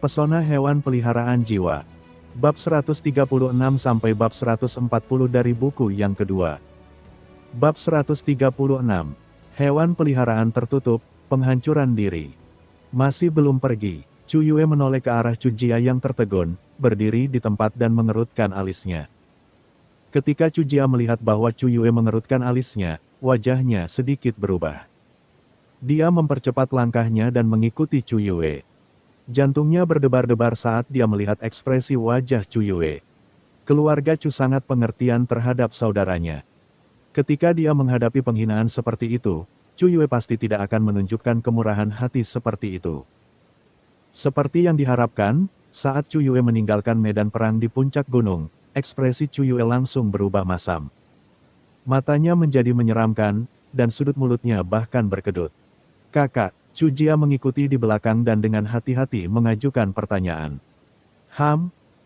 Pesona hewan peliharaan jiwa. Bab 136 sampai bab 140 dari buku yang kedua. Bab 136. Hewan peliharaan tertutup, penghancuran diri. Masih belum pergi, Chu Yue menoleh ke arah Chu Jia yang tertegun, berdiri di tempat dan mengerutkan alisnya. Ketika Chu Jia melihat bahwa Chu Yue mengerutkan alisnya, wajahnya sedikit berubah. Dia mempercepat langkahnya dan mengikuti Chu Yue. Jantungnya berdebar-debar saat dia melihat ekspresi wajah Chu Yue. Keluarga Chu sangat pengertian terhadap saudaranya. Ketika dia menghadapi penghinaan seperti itu, Chu Yue pasti tidak akan menunjukkan kemurahan hati seperti itu. Seperti yang diharapkan, saat Chu Yue meninggalkan medan perang di puncak gunung, ekspresi Chu Yue langsung berubah masam. Matanya menjadi menyeramkan, dan sudut mulutnya bahkan berkedut. "Kakak," Chu Jia mengikuti di belakang dan dengan hati-hati mengajukan pertanyaan.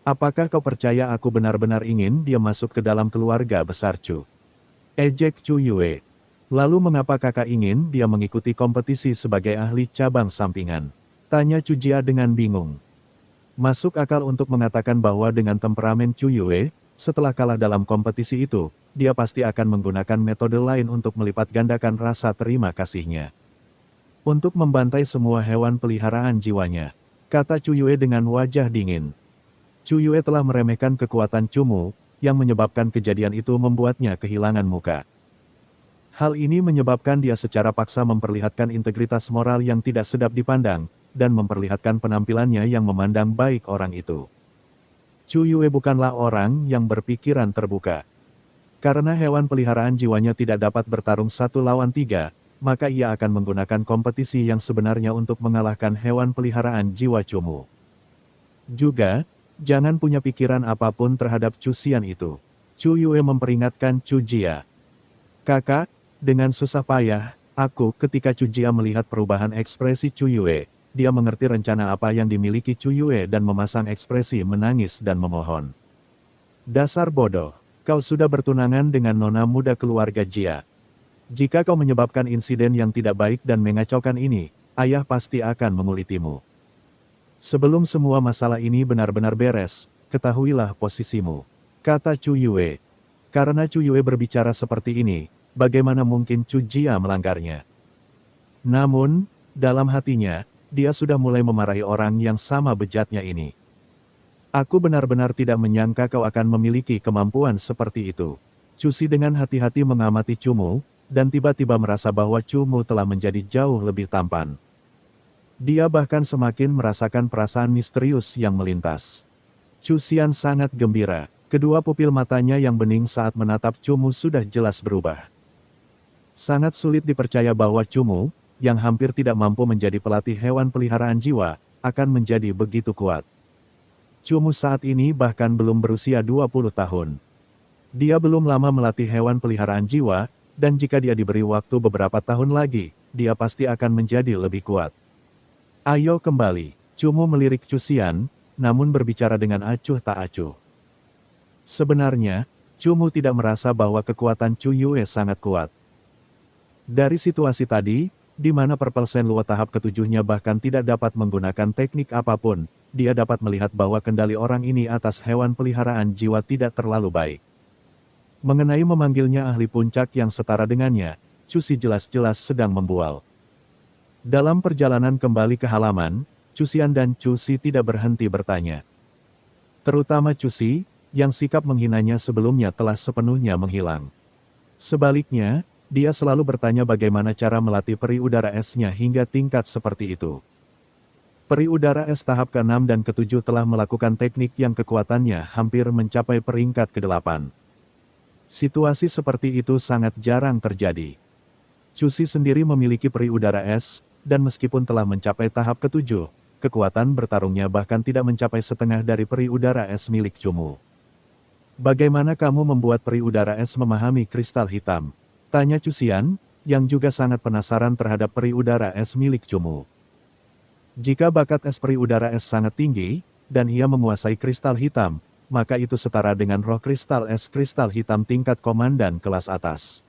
Apakah kau percaya aku benar-benar ingin dia masuk ke dalam keluarga besar Chu?" Ejek Chu Yue. "Lalu mengapa kakak ingin dia mengikuti kompetisi sebagai ahli cabang sampingan?" Tanya Chu Jia dengan bingung. Masuk akal untuk mengatakan bahwa dengan temperamen Chu Yue, setelah kalah dalam kompetisi itu, dia pasti akan menggunakan metode lain untuk melipat gandakan rasa terima kasihnya. Untuk membantai semua hewan peliharaan jiwanya, kata Chu Yue dengan wajah dingin. Chu Yue telah meremehkan kekuatan Chu Mu, yang menyebabkan kejadian itu membuatnya kehilangan muka. Hal ini menyebabkan dia secara paksa memperlihatkan integritas moral yang tidak sedap dipandang, dan memperlihatkan penampilannya yang memandang baik orang itu. Chu Yue bukanlah orang yang berpikiran terbuka. Karena hewan peliharaan jiwanya tidak dapat bertarung 1 lawan 3, maka ia akan menggunakan kompetisi yang sebenarnya untuk mengalahkan hewan peliharaan jiwa Chu Mu. Juga, jangan punya pikiran apapun terhadap Chu Xian itu. Chu Yue memperingatkan Chu Jia. "Kakak," dengan susah payah, ketika Chu Jia melihat perubahan ekspresi Chu Yue, dia mengerti rencana apa yang dimiliki Chu Yue dan memasang ekspresi menangis dan memohon. "Dasar bodoh, kau sudah bertunangan dengan nona muda keluarga Jia. Jika kau menyebabkan insiden yang tidak baik dan mengacaukan ini, ayah pasti akan mengulitimu. Sebelum semua masalah ini benar-benar beres, ketahuilah posisimu," kata Chu Yue. Karena Chu Yue berbicara seperti ini, bagaimana mungkin Chu Jia melanggarnya? Namun, dalam hatinya, dia sudah mulai memarahi orang yang sama bejatnya ini. "Aku benar-benar tidak menyangka kau akan memiliki kemampuan seperti itu." Chu Si dengan hati-hati mengamati Chu Mu, dan tiba-tiba merasa bahwa Chu Mu telah menjadi jauh lebih tampan. Dia bahkan semakin merasakan perasaan misterius yang melintas. Chu Xian sangat gembira, kedua pupil matanya yang bening saat menatap Chu Mu sudah jelas berubah. Sangat sulit dipercaya bahwa Chu Mu, yang hampir tidak mampu menjadi pelatih hewan peliharaan jiwa, akan menjadi begitu kuat. Chu Mu saat ini bahkan belum berusia 20 tahun. Dia belum lama melatih hewan peliharaan jiwa, dan jika dia diberi waktu beberapa tahun lagi, dia pasti akan menjadi lebih kuat. "Ayo kembali," Chu Mu melirik Chu Xian, namun berbicara dengan acuh tak acuh. Sebenarnya, Chu Mu tidak merasa bahwa kekuatan Chu Yue sangat kuat. Dari situasi tadi, di mana Purple Shen Luo tahap ketujuhnya bahkan tidak dapat menggunakan teknik apapun, dia dapat melihat bahwa kendali orang ini atas hewan peliharaan jiwa tidak terlalu baik. Mengenai memanggilnya ahli puncak yang setara dengannya, Chu Si jelas-jelas sedang membual. Dalam perjalanan kembali ke halaman, Chu Xian dan Chu Si tidak berhenti bertanya. Terutama Chu Si, yang sikap menghinanya sebelumnya telah sepenuhnya menghilang. Sebaliknya, dia selalu bertanya bagaimana cara melatih peri udara es-nya hingga tingkat seperti itu. Peri udara es tahap ke-6 dan ke-7 telah melakukan teknik yang kekuatannya hampir mencapai peringkat ke-8. Situasi seperti itu sangat jarang terjadi. Chu Si sendiri memiliki peri udara es, dan meskipun telah mencapai tahap ke-7, kekuatan bertarungnya bahkan tidak mencapai setengah dari peri udara es milik Chu Mu. "Bagaimana kamu membuat peri udara es memahami kristal hitam?" tanya Chu Xian, yang juga sangat penasaran terhadap peri udara es milik Chu Mu. Jika bakat es peri udara es sangat tinggi, dan ia menguasai kristal hitam, maka itu setara dengan roh kristal es kristal hitam tingkat komandan kelas atas.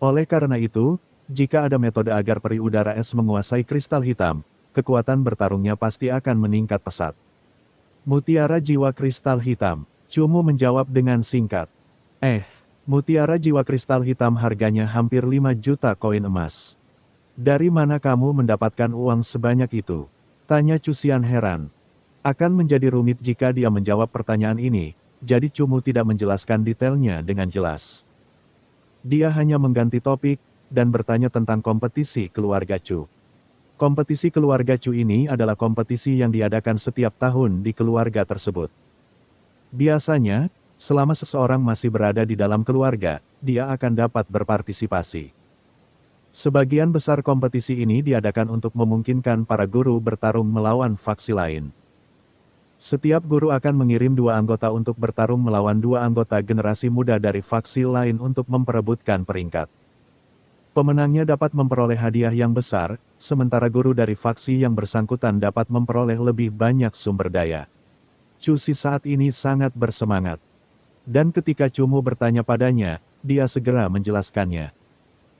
Oleh karena itu, jika ada metode agar peri udara es menguasai kristal hitam, kekuatan bertarungnya pasti akan meningkat pesat. Mutiara jiwa kristal hitam, Chu Mu menjawab dengan singkat. Mutiara jiwa kristal hitam harganya hampir 5 juta koin emas. Dari mana kamu mendapatkan uang sebanyak itu? Tanya Chu Xian heran. Akan menjadi rumit jika dia menjawab pertanyaan ini, jadi Chu Mu tidak menjelaskan detailnya dengan jelas. Dia hanya mengganti topik, dan bertanya tentang kompetisi keluarga Chu. Kompetisi keluarga Chu ini adalah kompetisi yang diadakan setiap tahun di keluarga tersebut. Biasanya, selama seseorang masih berada di dalam keluarga, dia akan dapat berpartisipasi. Sebagian besar kompetisi ini diadakan untuk memungkinkan para guru bertarung melawan faksi lain. Setiap guru akan mengirim 2 anggota untuk bertarung melawan 2 anggota generasi muda dari faksi lain untuk memperebutkan peringkat. Pemenangnya dapat memperoleh hadiah yang besar, sementara guru dari faksi yang bersangkutan dapat memperoleh lebih banyak sumber daya. Chu Si saat ini sangat bersemangat. Dan ketika Chu Mu bertanya padanya, dia segera menjelaskannya.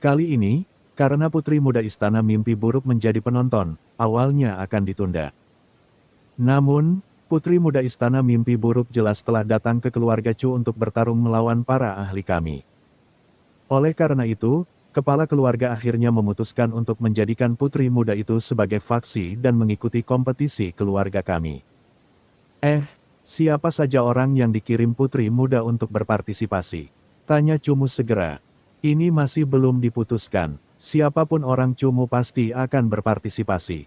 Kali ini, karena putri muda istana mimpi buruk menjadi penonton, awalnya akan ditunda. Namun, putri muda istana mimpi buruk jelas telah datang ke keluarga Chu untuk bertarung melawan para ahli kami. Oleh karena itu, kepala keluarga akhirnya memutuskan untuk menjadikan putri muda itu sebagai faksi dan mengikuti kompetisi keluarga kami. Siapa saja orang yang dikirim putri muda untuk berpartisipasi? Tanya Chu Mu segera. Ini masih belum diputuskan, siapapun orang Chu Mu pasti akan berpartisipasi.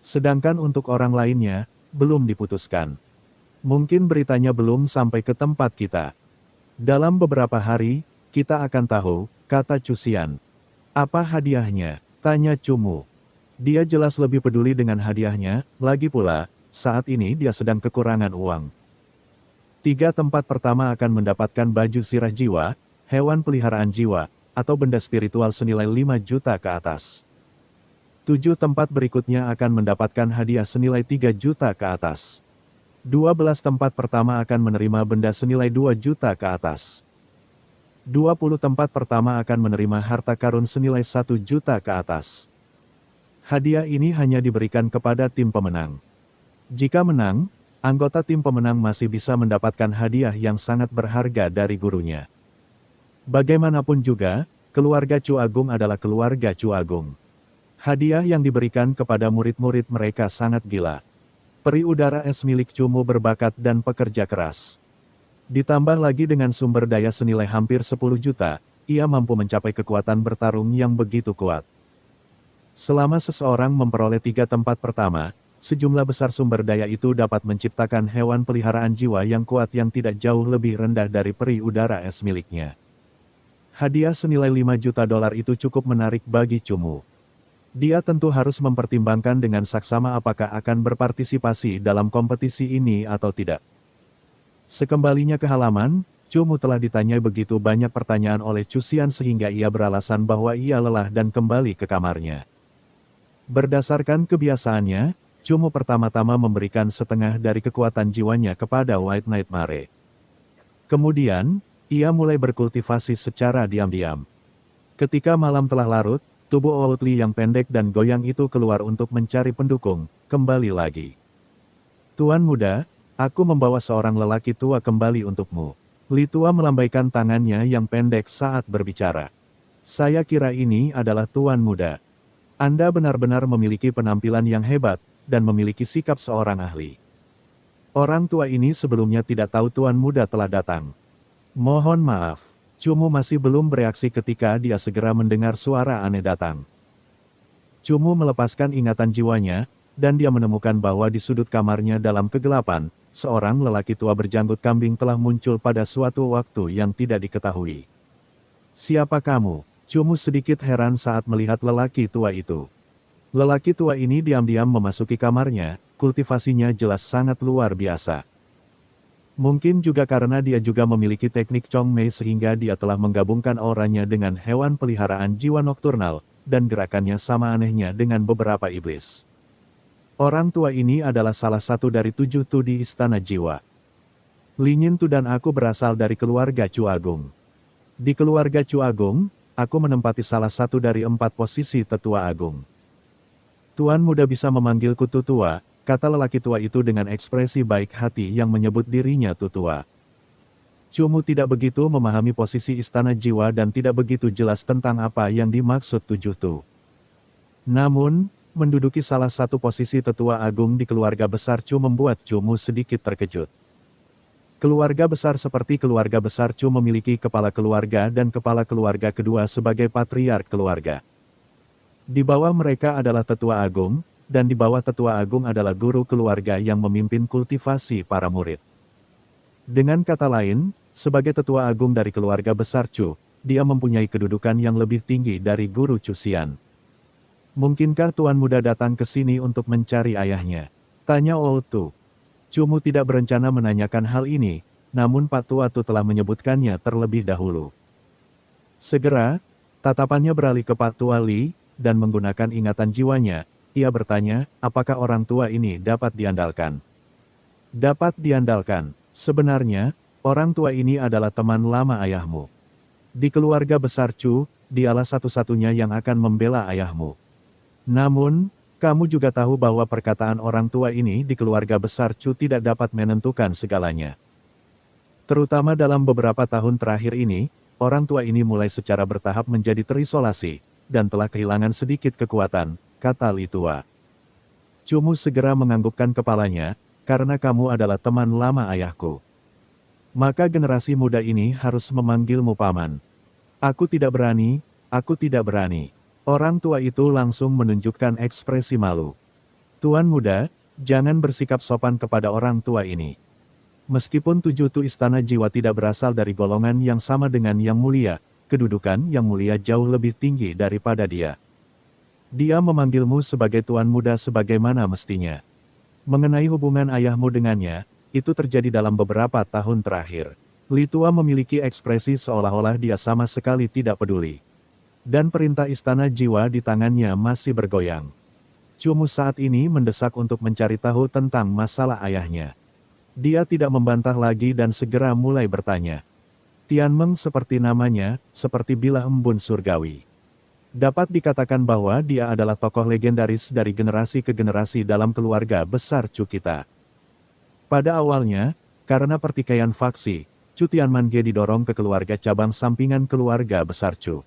Sedangkan untuk orang lainnya, belum diputuskan. Mungkin beritanya belum sampai ke tempat kita. Dalam beberapa hari, kita akan tahu, kata Chu Xian. Apa hadiahnya? Tanya Chu Mu. Dia jelas lebih peduli dengan hadiahnya, lagi pula, saat ini dia sedang kekurangan uang. 3 tempat pertama akan mendapatkan baju sirah jiwa, hewan peliharaan jiwa, atau benda spiritual senilai 5 juta ke atas. 7 tempat berikutnya akan mendapatkan hadiah senilai 3 juta ke atas. 12 tempat pertama akan menerima benda senilai 2 juta ke atas. 20 tempat pertama akan menerima harta karun senilai 1 juta ke atas. Hadiah ini hanya diberikan kepada tim pemenang. Jika menang, anggota tim pemenang masih bisa mendapatkan hadiah yang sangat berharga dari gurunya. Bagaimanapun juga, keluarga Chu Agung adalah keluarga Chu Agung. Hadiah yang diberikan kepada murid-murid mereka sangat gila. Peri udara es milik Chu Mu berbakat dan pekerja keras. Ditambah lagi dengan sumber daya senilai hampir 10 juta, ia mampu mencapai kekuatan bertarung yang begitu kuat. Selama seseorang memperoleh 3 tempat pertama, sejumlah besar sumber daya itu dapat menciptakan hewan peliharaan jiwa yang kuat yang tidak jauh lebih rendah dari peri udara es miliknya. Hadiah senilai 5 juta dolar itu cukup menarik bagi Chu Mu. Dia tentu harus mempertimbangkan dengan saksama apakah akan berpartisipasi dalam kompetisi ini atau tidak. Sekembalinya ke halaman, Chu Mu telah ditanya begitu banyak pertanyaan oleh Chu Xian sehingga ia beralasan bahwa ia lelah dan kembali ke kamarnya. Berdasarkan kebiasaannya, Chu Mu pertama-tama memberikan setengah dari kekuatan jiwanya kepada White Knight Mare. Kemudian, ia mulai berkultivasi secara diam-diam. Ketika malam telah larut, tubuh Outli yang pendek dan goyang itu keluar untuk mencari pendukung, kembali lagi. Tuan muda, aku membawa seorang lelaki tua kembali untukmu. Li tua melambaikan tangannya yang pendek saat berbicara. Saya kira ini adalah tuan muda. Anda benar-benar memiliki penampilan yang hebat, dan memiliki sikap seorang ahli. Orang tua ini sebelumnya tidak tahu tuan muda telah datang. Mohon maaf, Chu Mu masih belum bereaksi ketika dia segera mendengar suara aneh datang. Chu Mu melepaskan ingatan jiwanya, dan dia menemukan bahwa di sudut kamarnya dalam kegelapan, seorang lelaki tua berjanggut kambing telah muncul pada suatu waktu yang tidak diketahui. Siapa kamu? Chu Mu sedikit heran saat melihat lelaki tua itu. Lelaki tua ini diam-diam memasuki kamarnya, kultivasinya jelas sangat luar biasa. Mungkin juga karena dia juga memiliki teknik Chong Mei sehingga dia telah menggabungkan auranya dengan hewan peliharaan jiwa nokturnal, dan gerakannya sama anehnya dengan beberapa iblis. Orang tua ini adalah salah satu dari 7 Tu di Istana Jiwa. Li Yin Tu dan aku berasal dari keluarga Chu Agung. Di keluarga Chu Agung, aku menempati salah satu dari 4 posisi tetua agung. Tuan muda bisa memanggilku Tutua, kata lelaki tua itu dengan ekspresi baik hati yang menyebut dirinya Tutua. Cumu tidak begitu memahami posisi istana jiwa dan tidak begitu jelas tentang apa yang dimaksud tujuh tu. Namun, menduduki salah satu posisi tetua agung di keluarga besar Chu membuat Cumu sedikit terkejut. Keluarga besar seperti keluarga besar Chu memiliki kepala keluarga dan kepala keluarga kedua sebagai patriark keluarga. Di bawah mereka adalah tetua agung, dan di bawah tetua agung adalah guru keluarga yang memimpin kultivasi para murid. Dengan kata lain, sebagai tetua agung dari keluarga besar Chu, dia mempunyai kedudukan yang lebih tinggi dari guru Chu Xian. Mungkinkah tuan muda datang ke sini untuk mencari ayahnya? Tanya Old Tu. Cumu tidak berencana menanyakan hal ini, namun Pak Tua Tu telah menyebutkannya terlebih dahulu. Segera, tatapannya beralih ke Pak Tua Li, dan menggunakan ingatan jiwanya, ia bertanya, apakah orang tua ini dapat diandalkan? Dapat diandalkan. Sebenarnya, orang tua ini adalah teman lama ayahmu. Di keluarga besar Chu, dialah satu-satunya yang akan membela ayahmu. Namun, kamu juga tahu bahwa perkataan orang tua ini di keluarga besar Chu tidak dapat menentukan segalanya. Terutama dalam beberapa tahun terakhir ini, orang tua ini mulai secara bertahap menjadi terisolasi, dan telah kehilangan sedikit kekuatan, kata Li Tua. Cumu segera menganggukkan kepalanya, karena kamu adalah teman lama ayahku. Maka generasi muda ini harus memanggilmu paman. Aku tidak berani, aku tidak berani. Orang tua itu langsung menunjukkan ekspresi malu. Tuan muda, jangan bersikap sopan kepada orang tua ini. Meskipun tujuh tu istana jiwa tidak berasal dari golongan yang sama dengan yang mulia, kedudukan yang mulia jauh lebih tinggi daripada dia. Dia memanggilmu sebagai tuan muda sebagaimana mestinya. Mengenai hubungan ayahmu dengannya, itu terjadi dalam beberapa tahun terakhir. Li Tua memiliki ekspresi seolah-olah dia sama sekali tidak peduli. Dan perintah istana jiwa di tangannya masih bergoyang. Cumu saat ini mendesak untuk mencari tahu tentang masalah ayahnya. Dia tidak membantah lagi dan segera mulai bertanya. Tianmeng seperti namanya, seperti bilah embun surgawi. Dapat dikatakan bahwa dia adalah tokoh legendaris dari generasi ke generasi dalam keluarga besar Chu kita. Pada awalnya, karena pertikaian faksi, Chu Tianmange didorong ke keluarga cabang sampingan keluarga besar Chu.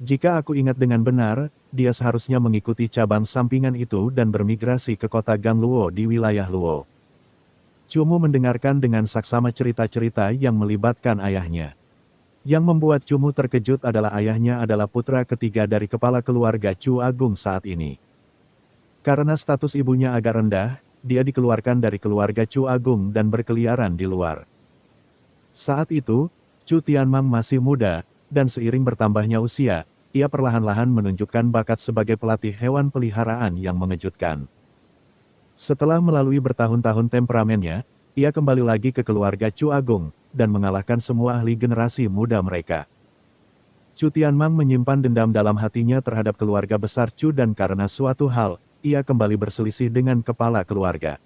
Jika aku ingat dengan benar, dia seharusnya mengikuti cabang sampingan itu dan bermigrasi ke kota Gangluo di wilayah Luo. Cumu mendengarkan dengan saksama cerita-cerita yang melibatkan ayahnya. Yang membuat Cumu terkejut adalah ayahnya adalah putra ketiga dari kepala keluarga Chu Agung saat ini. Karena status ibunya agak rendah, dia dikeluarkan dari keluarga Chu Agung dan berkeliaran di luar. Saat itu, Chu Tianmang masih muda, dan seiring bertambahnya usia, ia perlahan-lahan menunjukkan bakat sebagai pelatih hewan peliharaan yang mengejutkan. Setelah melalui bertahun-tahun temperamennya, ia kembali lagi ke keluarga Chu Agung, dan mengalahkan semua ahli generasi muda mereka. Chu Tianmang menyimpan dendam dalam hatinya terhadap keluarga besar Chu dan karena suatu hal, ia kembali berselisih dengan kepala keluarga.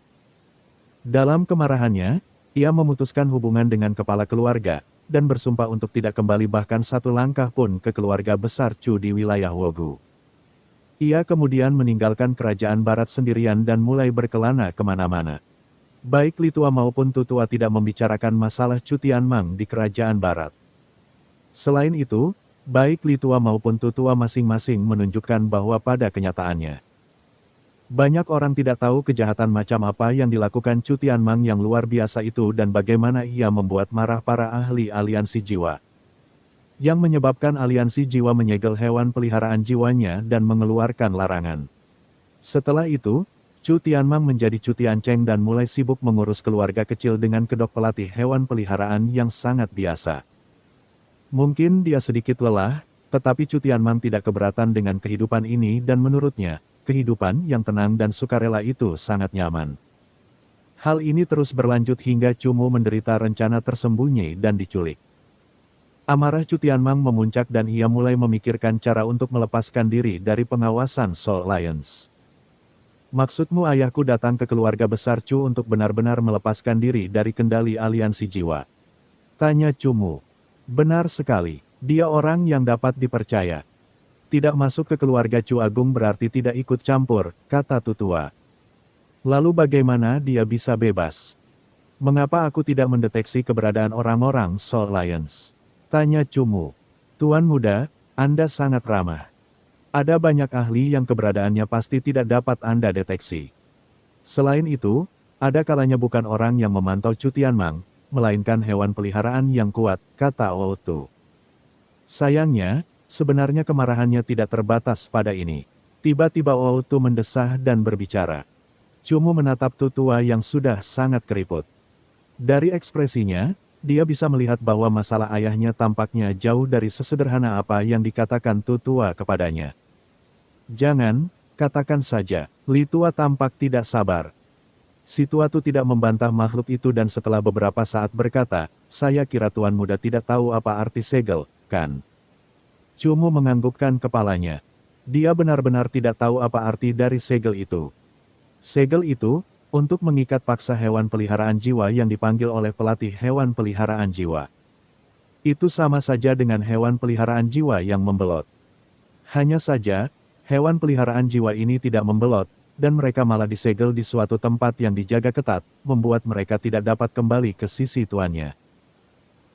Dalam kemarahannya, ia memutuskan hubungan dengan kepala keluarga, dan bersumpah untuk tidak kembali bahkan satu langkah pun ke keluarga besar Chu di wilayah Wogu. Ia kemudian meninggalkan kerajaan barat sendirian dan mulai berkelana kemana-mana. Baik Li Tua maupun Tutua tidak membicarakan masalah Chu Tianmang di kerajaan barat. Selain itu, baik Li Tua maupun Tutua masing-masing menunjukkan bahwa pada kenyataannya, banyak orang tidak tahu kejahatan macam apa yang dilakukan Chu Tianmang yang luar biasa itu dan bagaimana ia membuat marah para ahli aliansi jiwa. Yang menyebabkan aliansi jiwa menyegel hewan peliharaan jiwanya dan mengeluarkan larangan. Setelah itu, Chu Tianmang menjadi Chu Tiancheng dan mulai sibuk mengurus keluarga kecil dengan kedok pelatih hewan peliharaan yang sangat biasa. Mungkin dia sedikit lelah, tetapi Chu Tianmang tidak keberatan dengan kehidupan ini dan menurutnya, kehidupan yang tenang dan sukarela itu sangat nyaman. Hal ini terus berlanjut hingga Cumu menderita rencana tersembunyi dan diculik. Amarah Chu Tianmang memuncak dan ia mulai memikirkan cara untuk melepaskan diri dari pengawasan Soul Alliance. Maksudmu ayahku datang ke keluarga besar Chu untuk benar-benar melepaskan diri dari kendali aliansi jiwa? Tanya Cumu. Benar sekali, dia orang yang dapat dipercaya. Tidak masuk ke keluarga Chu Agung berarti tidak ikut campur, kata Tutua. Lalu bagaimana dia bisa bebas? Mengapa aku tidak mendeteksi keberadaan orang-orang Soul Lions? Tanya Cumu. Tuan muda, Anda sangat ramah. Ada banyak ahli yang keberadaannya pasti tidak dapat Anda deteksi. Selain itu, ada kalanya bukan orang yang memantau Chu Tianmang, melainkan hewan peliharaan yang kuat, kata Outu. Sayangnya, sebenarnya kemarahannya tidak terbatas pada ini. Tiba-tiba Outu mendesah dan berbicara. Cumu menatap Tutua yang sudah sangat keriput. Dari ekspresinya, dia bisa melihat bahwa masalah ayahnya tampaknya jauh dari sesederhana apa yang dikatakan Tutua kepadanya. Jangan, katakan saja, Li Tua tampak tidak sabar. Si Tuatu tidak membantah makhluk itu dan setelah beberapa saat berkata, saya kira tuan muda tidak tahu apa arti segel, kan? Cumu menganggukkan kepalanya. Dia benar-benar tidak tahu apa arti dari segel itu. Segel itu, untuk mengikat paksa hewan peliharaan jiwa yang dipanggil oleh pelatih hewan peliharaan jiwa. Itu sama saja dengan hewan peliharaan jiwa yang membelot. Hanya saja, hewan peliharaan jiwa ini tidak membelot, dan mereka malah disegel di suatu tempat yang dijaga ketat, membuat mereka tidak dapat kembali ke sisi tuannya.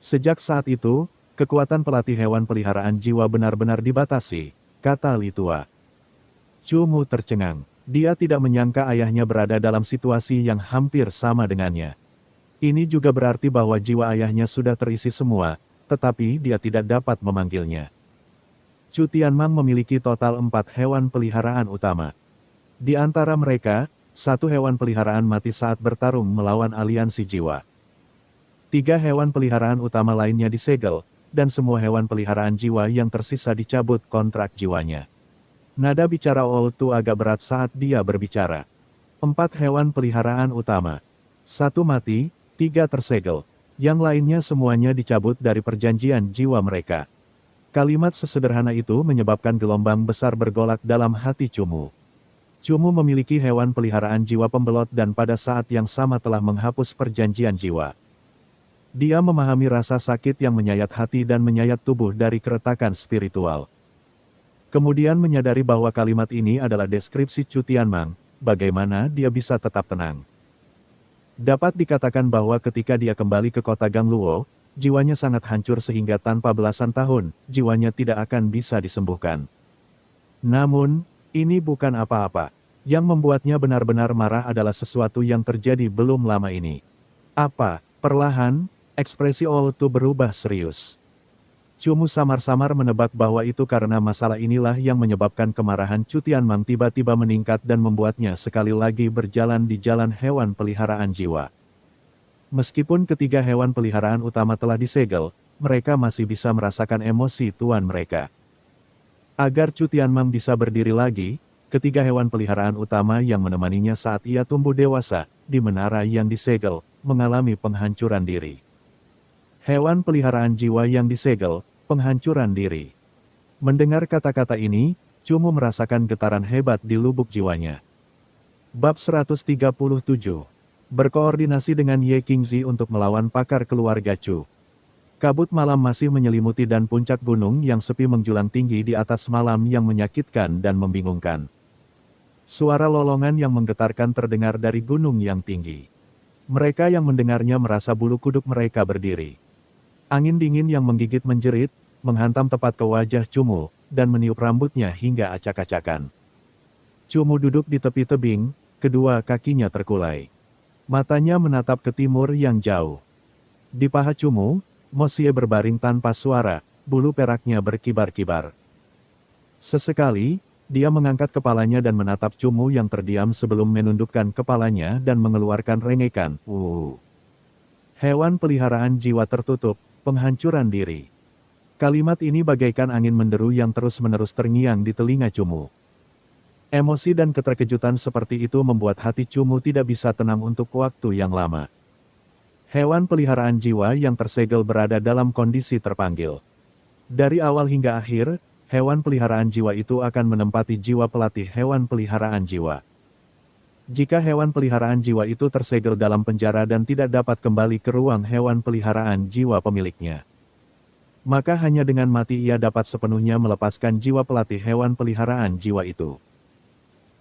Sejak saat itu, kekuatan pelatih hewan peliharaan jiwa benar-benar dibatasi, kata Li Tua. Cumu tercengang. Dia tidak menyangka ayahnya berada dalam situasi yang hampir sama dengannya. Ini juga berarti bahwa jiwa ayahnya sudah terisi semua, tetapi dia tidak dapat memanggilnya. Chu Tianmang memiliki total 4 hewan peliharaan utama. Di antara mereka, 1 hewan peliharaan mati saat bertarung melawan aliansi jiwa. 3 hewan peliharaan utama lainnya disegel, dan semua hewan peliharaan jiwa yang tersisa dicabut kontrak jiwanya. Nada bicara Outu agak berat saat dia berbicara. 4 hewan peliharaan utama. 1 mati, 3 tersegel. Yang lainnya semuanya dicabut dari perjanjian jiwa mereka. Kalimat sesederhana itu menyebabkan gelombang besar bergolak dalam hati Cumu. Cumu memiliki hewan peliharaan jiwa pembelot dan pada saat yang sama telah menghapus perjanjian jiwa. Dia memahami rasa sakit yang menyayat hati dan menyayat tubuh dari keretakan spiritual. Kemudian menyadari bahwa kalimat ini adalah deskripsi Chu Tianmang, bagaimana dia bisa tetap tenang. Dapat dikatakan bahwa ketika dia kembali ke kota Gangluo, jiwanya sangat hancur sehingga tanpa belasan tahun, jiwanya tidak akan bisa disembuhkan. Namun, ini bukan apa-apa. Yang membuatnya benar-benar marah adalah sesuatu yang terjadi belum lama ini. Apa? Perlahan, ekspresi Outu berubah serius. Cumu samar-samar menebak bahwa itu karena masalah inilah yang menyebabkan kemarahan Chu Tianmang tiba-tiba meningkat dan membuatnya sekali lagi berjalan di jalan hewan peliharaan jiwa. Meskipun ketiga hewan peliharaan utama telah disegel, mereka masih bisa merasakan emosi tuan mereka. Agar Chu Tianmang bisa berdiri lagi, ketiga hewan peliharaan utama yang menemaninya saat ia tumbuh dewasa, di menara yang disegel, mengalami penghancuran diri. Hewan peliharaan jiwa yang disegel, penghancuran diri. Mendengar kata-kata ini, Cumu merasakan getaran hebat di lubuk jiwanya. Bab 137. Berkoordinasi dengan Ye Qingzi untuk melawan pakar keluarga Chu. Kabut malam masih menyelimuti dan puncak gunung yang sepi menjulang tinggi di atas malam yang menyakitkan dan membingungkan. Suara lolongan yang menggetarkan terdengar dari gunung yang tinggi. Mereka yang mendengarnya merasa bulu kuduk mereka berdiri. Angin dingin yang menggigit menjerit, menghantam tepat ke wajah Cumu, dan meniup rambutnya hingga acak-acakan. Cumu duduk di tepi tebing, kedua kakinya terkulai. Matanya menatap ke timur yang jauh. Di paha Cumu, Mosie berbaring tanpa suara, bulu peraknya berkibar-kibar. Sesekali, dia mengangkat kepalanya dan menatap Cumu yang terdiam sebelum menundukkan kepalanya dan mengeluarkan rengekan, Hewan peliharaan jiwa tertutup, penghancuran diri. Kalimat ini bagaikan angin menderu yang terus-menerus terngiang di telinga Cumu. Emosi dan keterkejutan seperti itu membuat hati Cumu tidak bisa tenang untuk waktu yang lama. Hewan peliharaan jiwa yang tersegel berada dalam kondisi terpanggil. Dari awal hingga akhir, hewan peliharaan jiwa itu akan menempati jiwa pelatih hewan peliharaan jiwa. Jika hewan peliharaan jiwa itu tersegel dalam penjara dan tidak dapat kembali ke ruang hewan peliharaan jiwa pemiliknya, Maka hanya dengan mati ia dapat sepenuhnya melepaskan jiwa pelatih hewan peliharaan jiwa itu.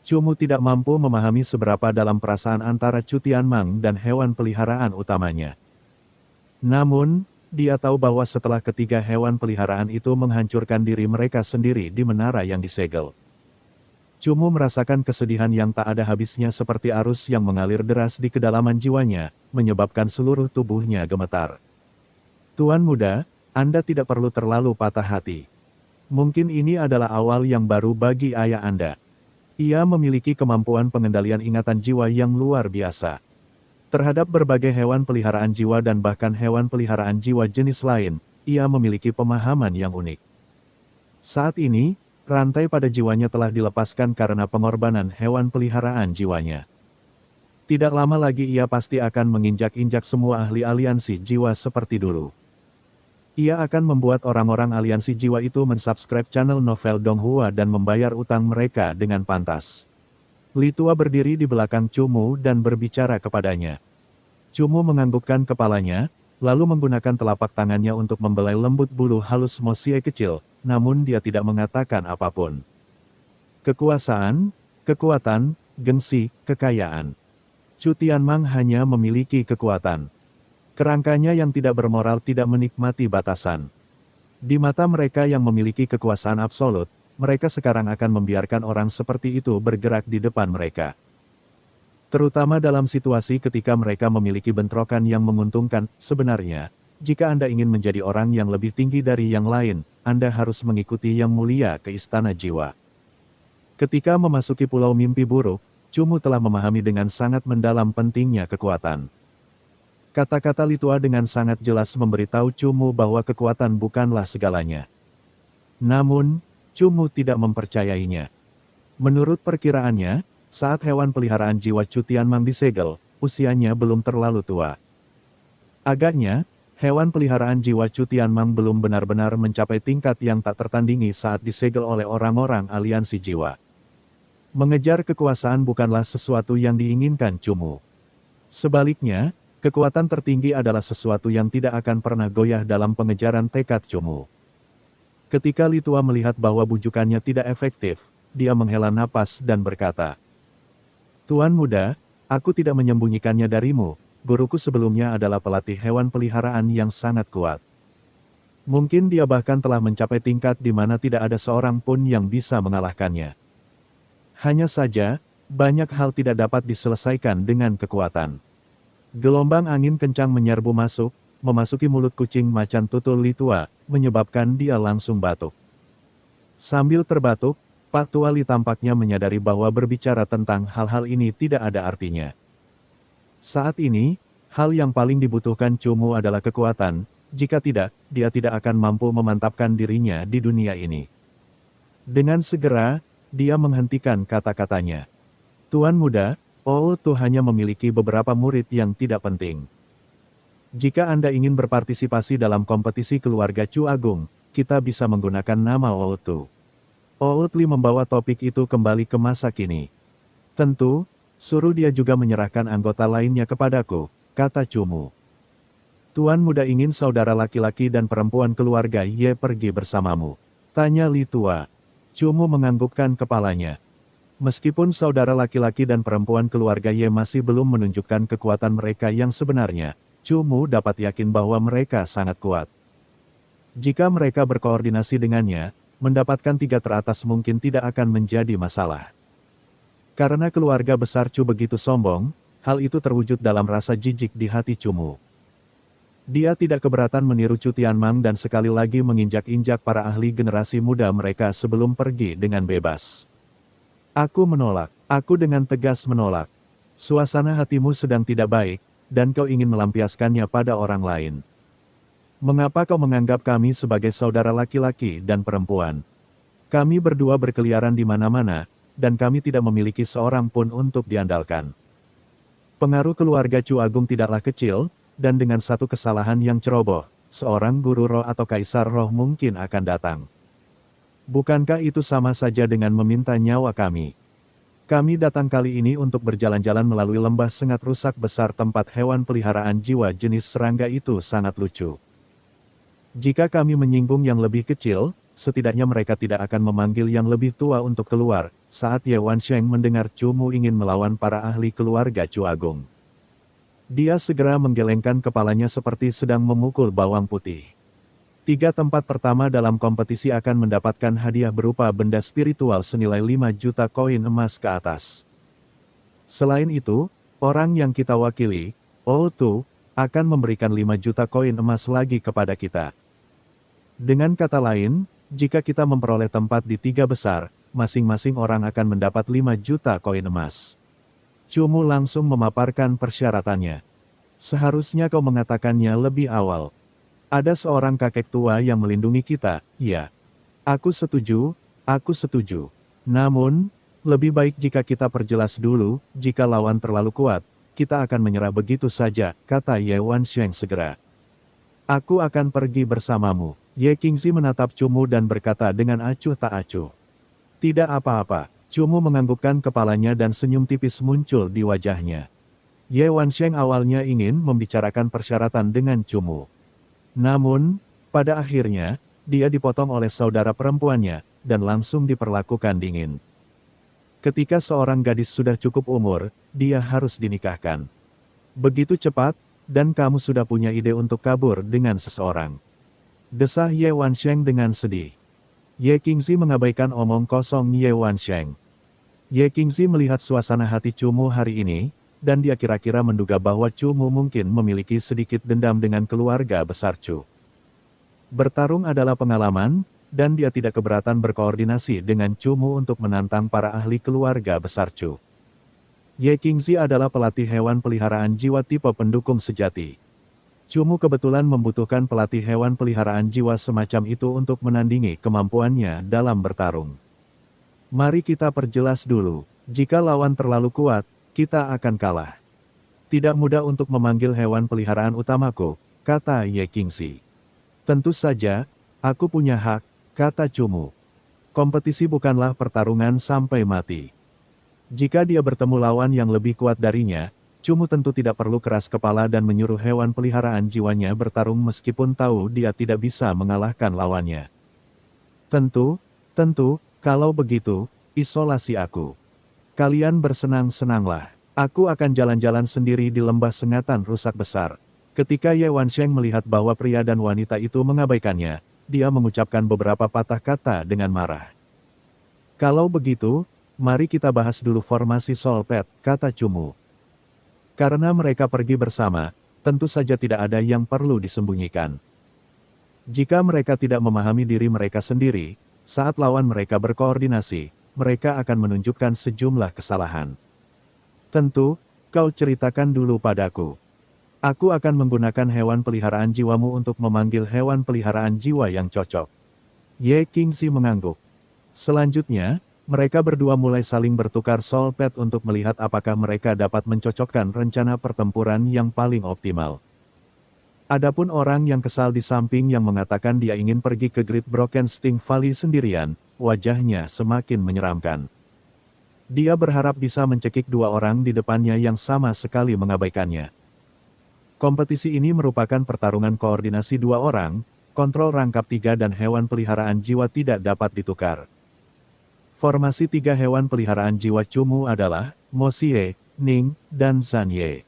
Chu Mu tidak mampu memahami seberapa dalam perasaan antara Chu Tianmang dan hewan peliharaan utamanya. Namun, dia tahu bahwa setelah ketiga hewan peliharaan itu menghancurkan diri mereka sendiri di menara yang disegel, Chu Mu merasakan kesedihan yang tak ada habisnya seperti arus yang mengalir deras di kedalaman jiwanya, menyebabkan seluruh tubuhnya gemetar. Tuan muda, Anda tidak perlu terlalu patah hati. Mungkin ini adalah awal yang baru bagi ayah Anda. Ia memiliki kemampuan pengendalian ingatan jiwa yang luar biasa. Terhadap berbagai hewan peliharaan jiwa dan bahkan hewan peliharaan jiwa jenis lain, ia memiliki pemahaman yang unik. Saat ini, rantai pada jiwanya telah dilepaskan karena pengorbanan hewan peliharaan jiwanya. Tidak lama lagi ia pasti akan menginjak-injak semua ahli aliansi jiwa seperti dulu. Ia akan membuat orang-orang aliansi jiwa itu mensubscribe channel novel Donghua dan membayar utang mereka dengan pantas. Li Tua berdiri di belakang Chu Mu dan berbicara kepadanya. Chu Mu menganggukkan kepalanya, lalu menggunakan telapak tangannya untuk membelai lembut bulu halus Mo Xie kecil, namun dia tidak mengatakan apapun. Kekuasaan, kekuatan, gengsi, kekayaan. Chu Tianmang hanya memiliki kekuatan. Kerangkanya yang tidak bermoral tidak menikmati batasan. Di mata mereka yang memiliki kekuasaan absolut, mereka sekarang akan membiarkan orang seperti itu bergerak di depan mereka. Terutama dalam situasi ketika mereka memiliki bentrokan yang menguntungkan. Sebenarnya, jika Anda ingin menjadi orang yang lebih tinggi dari yang lain, Anda harus mengikuti Yang Mulia ke Istana Jiwa. Ketika memasuki Pulau Mimpi Buruk, Chu Mu telah memahami dengan sangat mendalam pentingnya kekuatan. Kata-kata Li Tua dengan sangat jelas memberitahu Chu Mu bahwa kekuatan bukanlah segalanya. Namun, Chu Mu tidak mempercayainya. Menurut perkiraannya, saat hewan peliharaan jiwa Chu Tianmang disegel, usianya belum terlalu tua. Agaknya, hewan peliharaan jiwa Chu Tianmang belum benar-benar mencapai tingkat yang tak tertandingi saat disegel oleh orang-orang aliansi jiwa. Mengejar kekuasaan bukanlah sesuatu yang diinginkan Chu Mu. Sebaliknya, kekuatan tertinggi adalah sesuatu yang tidak akan pernah goyah dalam pengejaran tekad Chu Mu. Ketika Li Tua melihat bahwa bujukannya tidak efektif, dia menghela napas dan berkata, "Tuan muda, aku tidak menyembunyikannya darimu, guruku sebelumnya adalah pelatih hewan peliharaan yang sangat kuat. Mungkin dia bahkan telah mencapai tingkat di mana tidak ada seorang pun yang bisa mengalahkannya. Hanya saja, banyak hal tidak dapat diselesaikan dengan kekuatan." Gelombang angin kencang menyerbu masuk, memasuki mulut kucing macan tutul Li Tua, menyebabkan dia langsung batuk. Sambil terbatuk, Pak Tua Li tampaknya menyadari bahwa berbicara tentang hal-hal ini tidak ada artinya. Saat ini, hal yang paling dibutuhkan Chu Mu adalah kekuatan, jika tidak, dia tidak akan mampu memantapkan dirinya di dunia ini. Dengan segera, dia menghentikan kata-katanya. "Tuan muda, Tu hanya memiliki beberapa murid yang tidak penting. Jika Anda ingin berpartisipasi dalam kompetisi keluarga Chu Agung, kita bisa menggunakan nama Tu." Li membawa topik itu kembali ke masa kini. "Tentu, suruh dia juga menyerahkan anggota lainnya kepadaku," kata Chu Mu. "Tuan muda ingin saudara laki-laki dan perempuan keluarga Ye pergi bersamamu?" tanya Li Tua. Chu Mu menganggukkan kepalanya. Meskipun saudara laki-laki dan perempuan keluarga Ye masih belum menunjukkan kekuatan mereka yang sebenarnya, Chu Mu dapat yakin bahwa mereka sangat kuat. Jika mereka berkoordinasi dengannya, mendapatkan 3 teratas mungkin tidak akan menjadi masalah. Karena keluarga besar Chu begitu sombong, hal itu terwujud dalam rasa jijik di hati Chu Mu. Dia tidak keberatan meniru Chu Tianmang dan sekali lagi menginjak-injak para ahli generasi muda mereka sebelum pergi dengan bebas. "Aku menolak, aku dengan tegas menolak. Suasana hatimu sedang tidak baik, dan kau ingin melampiaskannya pada orang lain. Mengapa kau menganggap kami sebagai saudara laki-laki dan perempuan? Kami berdua berkeliaran di mana-mana, dan kami tidak memiliki seorang pun untuk diandalkan. Pengaruh keluarga Chu Agung tidaklah kecil, dan dengan satu kesalahan yang ceroboh, seorang guru roh atau kaisar roh mungkin akan datang. Bukankah itu sama saja dengan meminta nyawa kami? Kami datang kali ini untuk berjalan-jalan melalui lembah sengat rusak besar tempat hewan peliharaan jiwa jenis serangga itu sangat lucu. Jika kami menyinggung yang lebih kecil, setidaknya mereka tidak akan memanggil yang lebih tua untuk keluar. Saat Ye Wansheng mendengar Chu Mu ingin melawan para ahli keluarga Chu Agung, dia segera menggelengkan kepalanya seperti sedang memukul bawang putih. 3 tempat pertama dalam kompetisi akan mendapatkan hadiah berupa benda spiritual senilai 5 juta koin emas ke atas. Selain itu, orang yang kita wakili, Tu, akan memberikan 5 juta koin emas lagi kepada kita. Dengan kata lain, jika kita memperoleh tempat di 3 besar, masing-masing orang akan mendapat 5 juta koin emas. Chu Mu langsung memaparkan persyaratannya. Seharusnya kau mengatakannya lebih awal. Ada seorang kakek tua yang melindungi kita, ya. Aku setuju, aku setuju. Namun, lebih baik jika kita perjelas dulu, jika lawan terlalu kuat, kita akan menyerah begitu saja, kata Ye Wansheng segera. Aku akan pergi bersamamu. Ye Qingzi menatap Chu Mu dan berkata dengan acuh tak acuh. Tidak apa-apa. Chu Mu menganggukkan kepalanya dan senyum tipis muncul di wajahnya. Ye Wansheng awalnya ingin membicarakan persyaratan dengan Chu Mu. Namun, pada akhirnya, dia dipotong oleh saudara perempuannya, dan langsung diperlakukan dingin. Ketika seorang gadis sudah cukup umur, dia harus dinikahkan. Begitu cepat, dan kamu sudah punya ide untuk kabur dengan seseorang. Desah Ye Wansheng dengan sedih. Ye Qingzi mengabaikan omong kosong Ye Wansheng. Ye Qingzi melihat suasana hati Chu Mu hari ini, dan dia kira-kira menduga bahwa Chu Mu mungkin memiliki sedikit dendam dengan keluarga besar Chu. Bertarung adalah pengalaman, dan dia tidak keberatan berkoordinasi dengan Chu Mu untuk menantang para ahli keluarga besar Chu. Ye Qingzi adalah pelatih hewan peliharaan jiwa tipe pendukung sejati. Chu Mu kebetulan membutuhkan pelatih hewan peliharaan jiwa semacam itu untuk menandingi kemampuannya dalam bertarung. Mari kita perjelas dulu, jika lawan terlalu kuat, kita akan kalah. Tidak mudah untuk memanggil hewan peliharaan utamaku, kata Ye Qingzi. Tentu saja, aku punya hak, kata Chu Mu. Kompetisi bukanlah pertarungan sampai mati. Jika dia bertemu lawan yang lebih kuat darinya, Chu Mu tentu tidak perlu keras kepala dan menyuruh hewan peliharaan jiwanya bertarung meskipun tahu dia tidak bisa mengalahkan lawannya. Tentu, kalau begitu, isolasi aku. Kalian bersenang-senanglah. Aku akan jalan-jalan sendiri di lembah sengatan rusak besar. Ketika Ye Wansheng melihat bahwa pria dan wanita itu mengabaikannya, dia mengucapkan beberapa patah kata dengan marah. Kalau begitu, mari kita bahas dulu formasi Solpet, kata Chu Mu. Karena mereka pergi bersama, tentu saja tidak ada yang perlu disembunyikan. Jika mereka tidak memahami diri mereka sendiri, saat lawan mereka berkoordinasi, mereka akan menunjukkan sejumlah kesalahan. Tentu, kau ceritakan dulu padaku. Aku akan menggunakan hewan peliharaan jiwamu untuk memanggil hewan peliharaan jiwa yang cocok. Ye Qingzi mengangguk. Selanjutnya, mereka berdua mulai saling bertukar Solpet untuk melihat apakah mereka dapat mencocokkan rencana pertempuran yang paling optimal. Adapun orang yang kesal di samping yang mengatakan dia ingin pergi ke Great Broken Sting Valley sendirian, wajahnya semakin menyeramkan. Dia berharap bisa mencekik 2 orang di depannya yang sama sekali mengabaikannya. Kompetisi ini merupakan pertarungan koordinasi 2 orang, kontrol rangkap 3 dan hewan peliharaan jiwa tidak dapat ditukar. Formasi 3 hewan peliharaan jiwa Chu Mu adalah Mo Xie, Ning, dan Zhan Ye.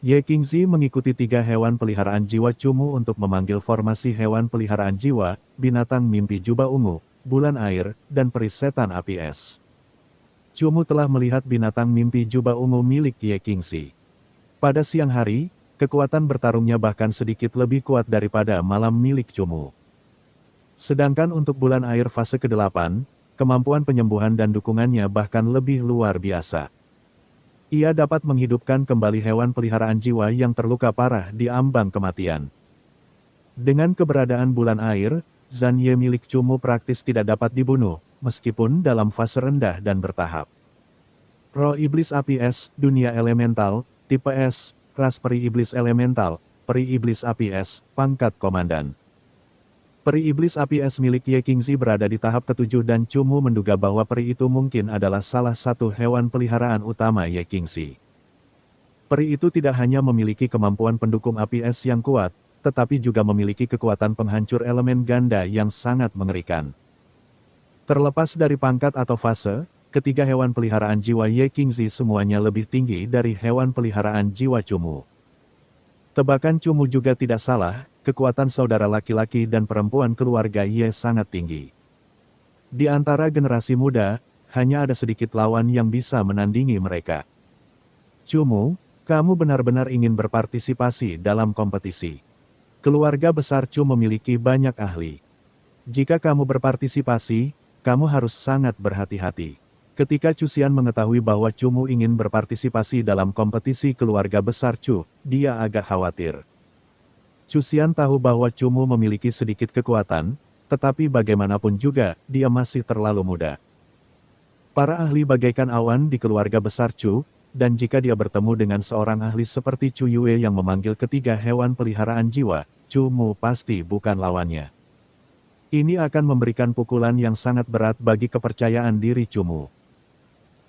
Ye Qingzi mengikuti 3 hewan peliharaan jiwa Chu Mu untuk memanggil formasi hewan peliharaan jiwa, binatang mimpi jubah ungu, bulan air, dan peri setan api es. Chu Mu telah melihat binatang mimpi jubah ungu milik Ye Qingzi. Pada siang hari, kekuatan bertarungnya bahkan sedikit lebih kuat daripada malam milik Chu Mu. Sedangkan untuk bulan air fase ke-8, kemampuan penyembuhan dan dukungannya bahkan lebih luar biasa. Ia dapat menghidupkan kembali hewan peliharaan jiwa yang terluka parah di ambang kematian. Dengan keberadaan bulan air, Zhan Ye milik Chu Mu praktis tidak dapat dibunuh, meskipun dalam fase rendah dan bertahap. Roh Iblis Api Es, Dunia Elemental, Tipe S, Ras Peri Iblis Elemental, Peri Iblis Api Es, Pangkat Komandan. Peri Iblis Api Es milik Ye Qingzi berada di tahap ke-7 dan Chu Mu menduga bahwa peri itu mungkin adalah salah satu hewan peliharaan utama Ye Qingzi. Peri itu tidak hanya memiliki kemampuan pendukung api es yang kuat, tetapi juga memiliki kekuatan penghancur elemen ganda yang sangat mengerikan. Terlepas dari pangkat atau fase, ketiga hewan peliharaan jiwa Ye Qingzi semuanya lebih tinggi dari hewan peliharaan jiwa Cumu. Tebakan Cumu juga tidak salah, kekuatan saudara laki-laki dan perempuan keluarga Ye sangat tinggi. Di antara generasi muda, hanya ada sedikit lawan yang bisa menandingi mereka. Cumu, kamu benar-benar ingin berpartisipasi dalam kompetisi. Keluarga besar Chu memiliki banyak ahli. Jika kamu berpartisipasi, kamu harus sangat berhati-hati. Ketika Chu Xian mengetahui bahwa Cumu ingin berpartisipasi dalam kompetisi keluarga besar Chu, dia agak khawatir. Chu Xian tahu bahwa Cumu memiliki sedikit kekuatan, tetapi bagaimanapun juga, dia masih terlalu muda. Para ahli bagaikan awan di keluarga besar Chu, dan jika dia bertemu dengan seorang ahli seperti Chu Yue yang memanggil ketiga hewan peliharaan jiwa, Cumu pasti bukan lawannya. Ini akan memberikan pukulan yang sangat berat bagi kepercayaan diri Cumu.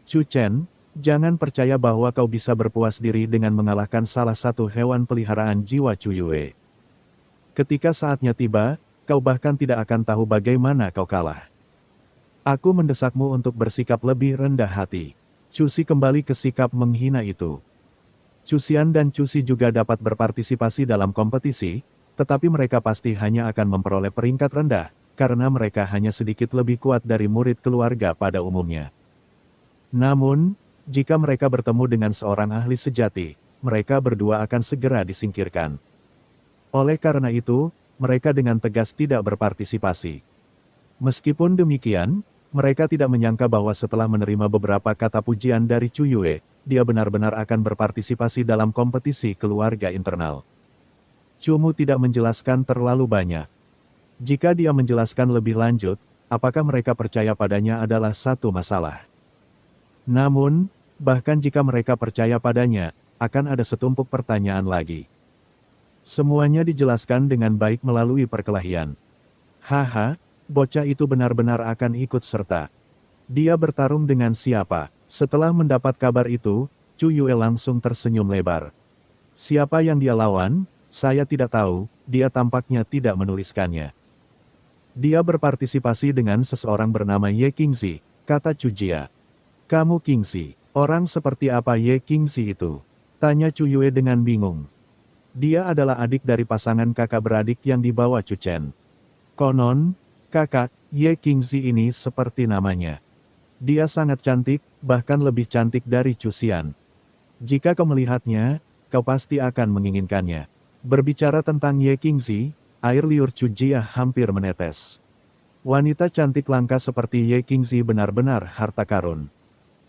Chu Chen, jangan percaya bahwa kau bisa berpuas diri dengan mengalahkan salah satu hewan peliharaan jiwa Chu Yue. Ketika saatnya tiba, kau bahkan tidak akan tahu bagaimana kau kalah. Aku mendesakmu untuk bersikap lebih rendah hati. Chu Si kembali ke sikap menghina itu. Chu Xian dan Chu Si juga dapat berpartisipasi dalam kompetisi, tetapi mereka pasti hanya akan memperoleh peringkat rendah, karena mereka hanya sedikit lebih kuat dari murid keluarga pada umumnya. Namun, jika mereka bertemu dengan seorang ahli sejati, mereka berdua akan segera disingkirkan. Oleh karena itu, mereka dengan tegas tidak berpartisipasi. Meskipun demikian, mereka tidak menyangka bahwa setelah menerima beberapa kata pujian dari Chu Yue, dia benar-benar akan berpartisipasi dalam kompetisi keluarga internal. Cumu tidak menjelaskan terlalu banyak. Jika dia menjelaskan lebih lanjut, apakah mereka percaya padanya adalah satu masalah. Namun, bahkan jika mereka percaya padanya, akan ada setumpuk pertanyaan lagi. Semuanya dijelaskan dengan baik melalui perkelahian. Haha, bocah itu benar-benar akan ikut serta. Dia bertarung dengan siapa? Setelah mendapat kabar itu, Chu Yue langsung tersenyum lebar. Siapa yang dia lawan? Saya tidak tahu, dia tampaknya tidak menuliskannya. Dia berpartisipasi dengan seseorang bernama Ye Qingzi, kata Chu Jia. Kamu Qingzi, orang seperti apa Ye Qingzi itu? Tanya Chu Yue dengan bingung. Dia adalah adik dari pasangan kakak beradik yang dibawa Chu Chen. Konon, kakak, Ye Qingzi ini seperti namanya. Dia sangat cantik, bahkan lebih cantik dari Chu Xian. Jika kau melihatnya, kau pasti akan menginginkannya. Berbicara tentang Ye Qingzi, air liur Chu Jia hampir menetes. Wanita cantik langka seperti Ye Qingzi benar-benar harta karun.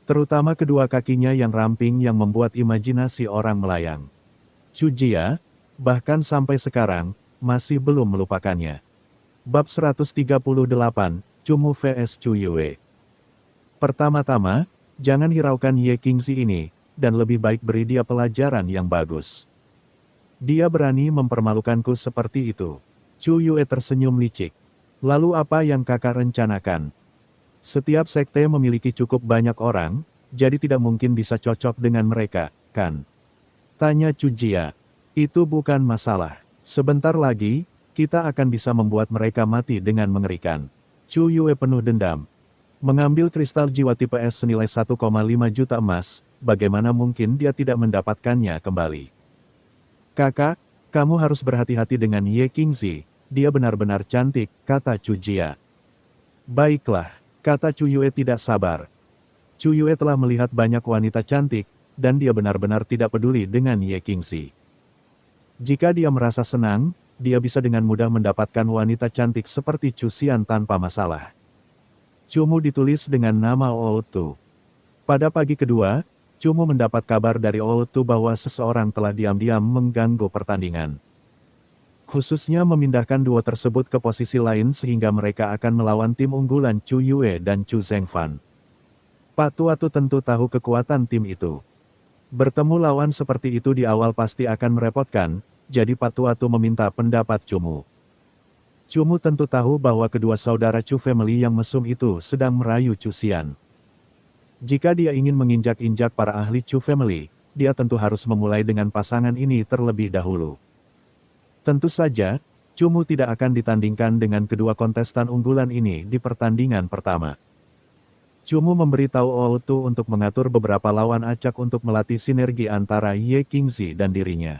Terutama kedua kakinya yang ramping yang membuat imajinasi orang melayang. Chu Jia, bahkan sampai sekarang, masih belum melupakannya. Bab 138, Cumu vs Chu Yue. Pertama-tama, jangan hiraukan Ye Qingzi ini, dan lebih baik beri dia pelajaran yang bagus. Dia berani mempermalukanku seperti itu. Chu Yue tersenyum licik. Lalu apa yang kakak rencanakan? Setiap sekte memiliki cukup banyak orang, jadi tidak mungkin bisa cocok dengan mereka, kan? Tanya Chu Jia. Itu bukan masalah. Sebentar lagi, kita akan bisa membuat mereka mati dengan mengerikan. Chu Yue penuh dendam. Mengambil kristal jiwa tipe S senilai 1,5 juta emas, bagaimana mungkin dia tidak mendapatkannya kembali? Kakak, kamu harus berhati-hati dengan Ye Qingzi, dia benar-benar cantik, kata Chu Jia. Baiklah, kata Chu Yue tidak sabar. Chu Yue telah melihat banyak wanita cantik, dan dia benar-benar tidak peduli dengan Ye Qingzi. Jika dia merasa senang, dia bisa dengan mudah mendapatkan wanita cantik seperti Chu Xian tanpa masalah. Cumu ditulis dengan nama Outu. Pada pagi kedua, Cumu mendapat kabar dari Outu bahwa seseorang telah diam-diam mengganggu pertandingan. Khususnya memindahkan duo tersebut ke posisi lain sehingga mereka akan melawan tim unggulan Chu Yue dan Chu Zhengfan. Pak Tuatu tentu tahu kekuatan tim itu. Bertemu lawan seperti itu di awal pasti akan merepotkan, jadi Pak Tuatu meminta pendapat Cumu. Cumu tentu tahu bahwa kedua saudara Chu family yang mesum itu sedang merayu Chu Xian. Jika dia ingin menginjak-injak para ahli Chu family, dia tentu harus memulai dengan pasangan ini terlebih dahulu. Tentu saja, Cumu tidak akan ditandingkan dengan kedua kontestan unggulan ini di pertandingan pertama. Cumu memberitahu Outu untuk mengatur beberapa lawan acak untuk melatih sinergi antara Ye Qingzi dan dirinya.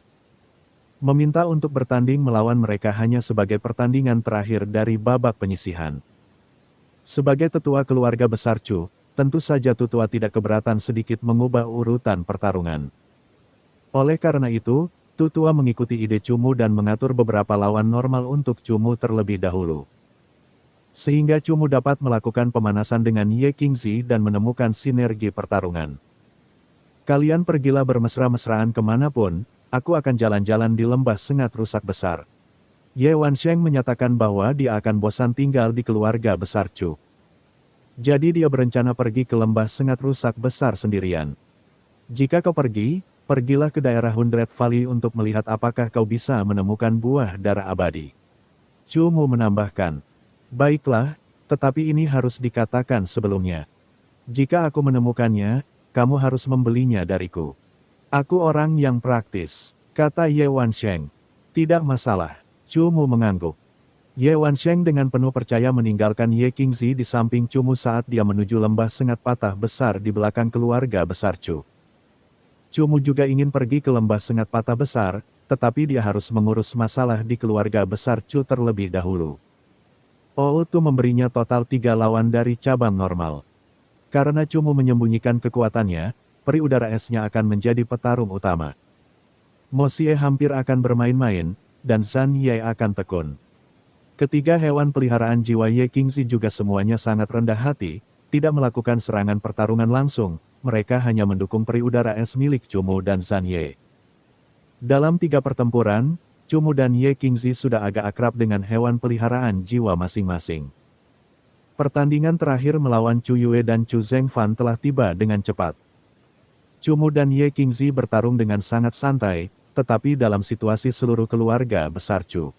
Meminta untuk bertanding melawan mereka hanya sebagai pertandingan terakhir dari babak penyisihan. Sebagai tetua keluarga besar Chu, tentu saja Tutua tidak keberatan sedikit mengubah urutan pertarungan. Oleh karena itu, Tutua mengikuti ide Cumu dan mengatur beberapa lawan normal untuk Cumu terlebih dahulu. Sehingga Cumu dapat melakukan pemanasan dengan Ye Qingzi dan menemukan sinergi pertarungan. Kalian pergilah bermesra-mesraan kemanapun, aku akan jalan-jalan di lembah sengat rusak besar. Ye Wansheng menyatakan bahwa dia akan bosan tinggal di keluarga besar Chu. Jadi dia berencana pergi ke lembah sengat rusak besar sendirian. Jika kau pergi, pergilah ke daerah Hundred Valley untuk melihat apakah kau bisa menemukan buah darah abadi. Cumu menambahkan, baiklah, tetapi ini harus dikatakan sebelumnya. Jika aku menemukannya, kamu harus membelinya dariku. Aku orang yang praktis, kata Ye Wansheng. Tidak masalah, Cumu mengangguk. Ye Wansheng dengan penuh percaya meninggalkan Ye Qingzi di samping Cumu saat dia menuju lembah sengat patah besar di belakang keluarga besar Chu. Cumu juga ingin pergi ke lembah sengat patah besar, tetapi dia harus mengurus masalah di keluarga besar Chu terlebih dahulu. Outu memberinya total 3 lawan dari cabang normal. Karena Cumu menyembunyikan kekuatannya, peri udara esnya akan menjadi petarung utama. Mo Xie hampir akan bermain-main, dan Zhan Ye akan tekun. Ketiga hewan peliharaan jiwa Ye Qingzi juga semuanya sangat rendah hati, tidak melakukan serangan pertarungan langsung, mereka hanya mendukung peri udara es milik Cumu dan Zhan Ye. Dalam 3 pertempuran, Cumu dan Ye Qingzi sudah agak akrab dengan hewan peliharaan jiwa masing-masing. Pertandingan terakhir melawan Chu Yue dan Chu Zhengfan telah tiba dengan cepat. Cumu dan Ye Qingzi bertarung dengan sangat santai, tetapi dalam situasi seluruh keluarga besar Chu.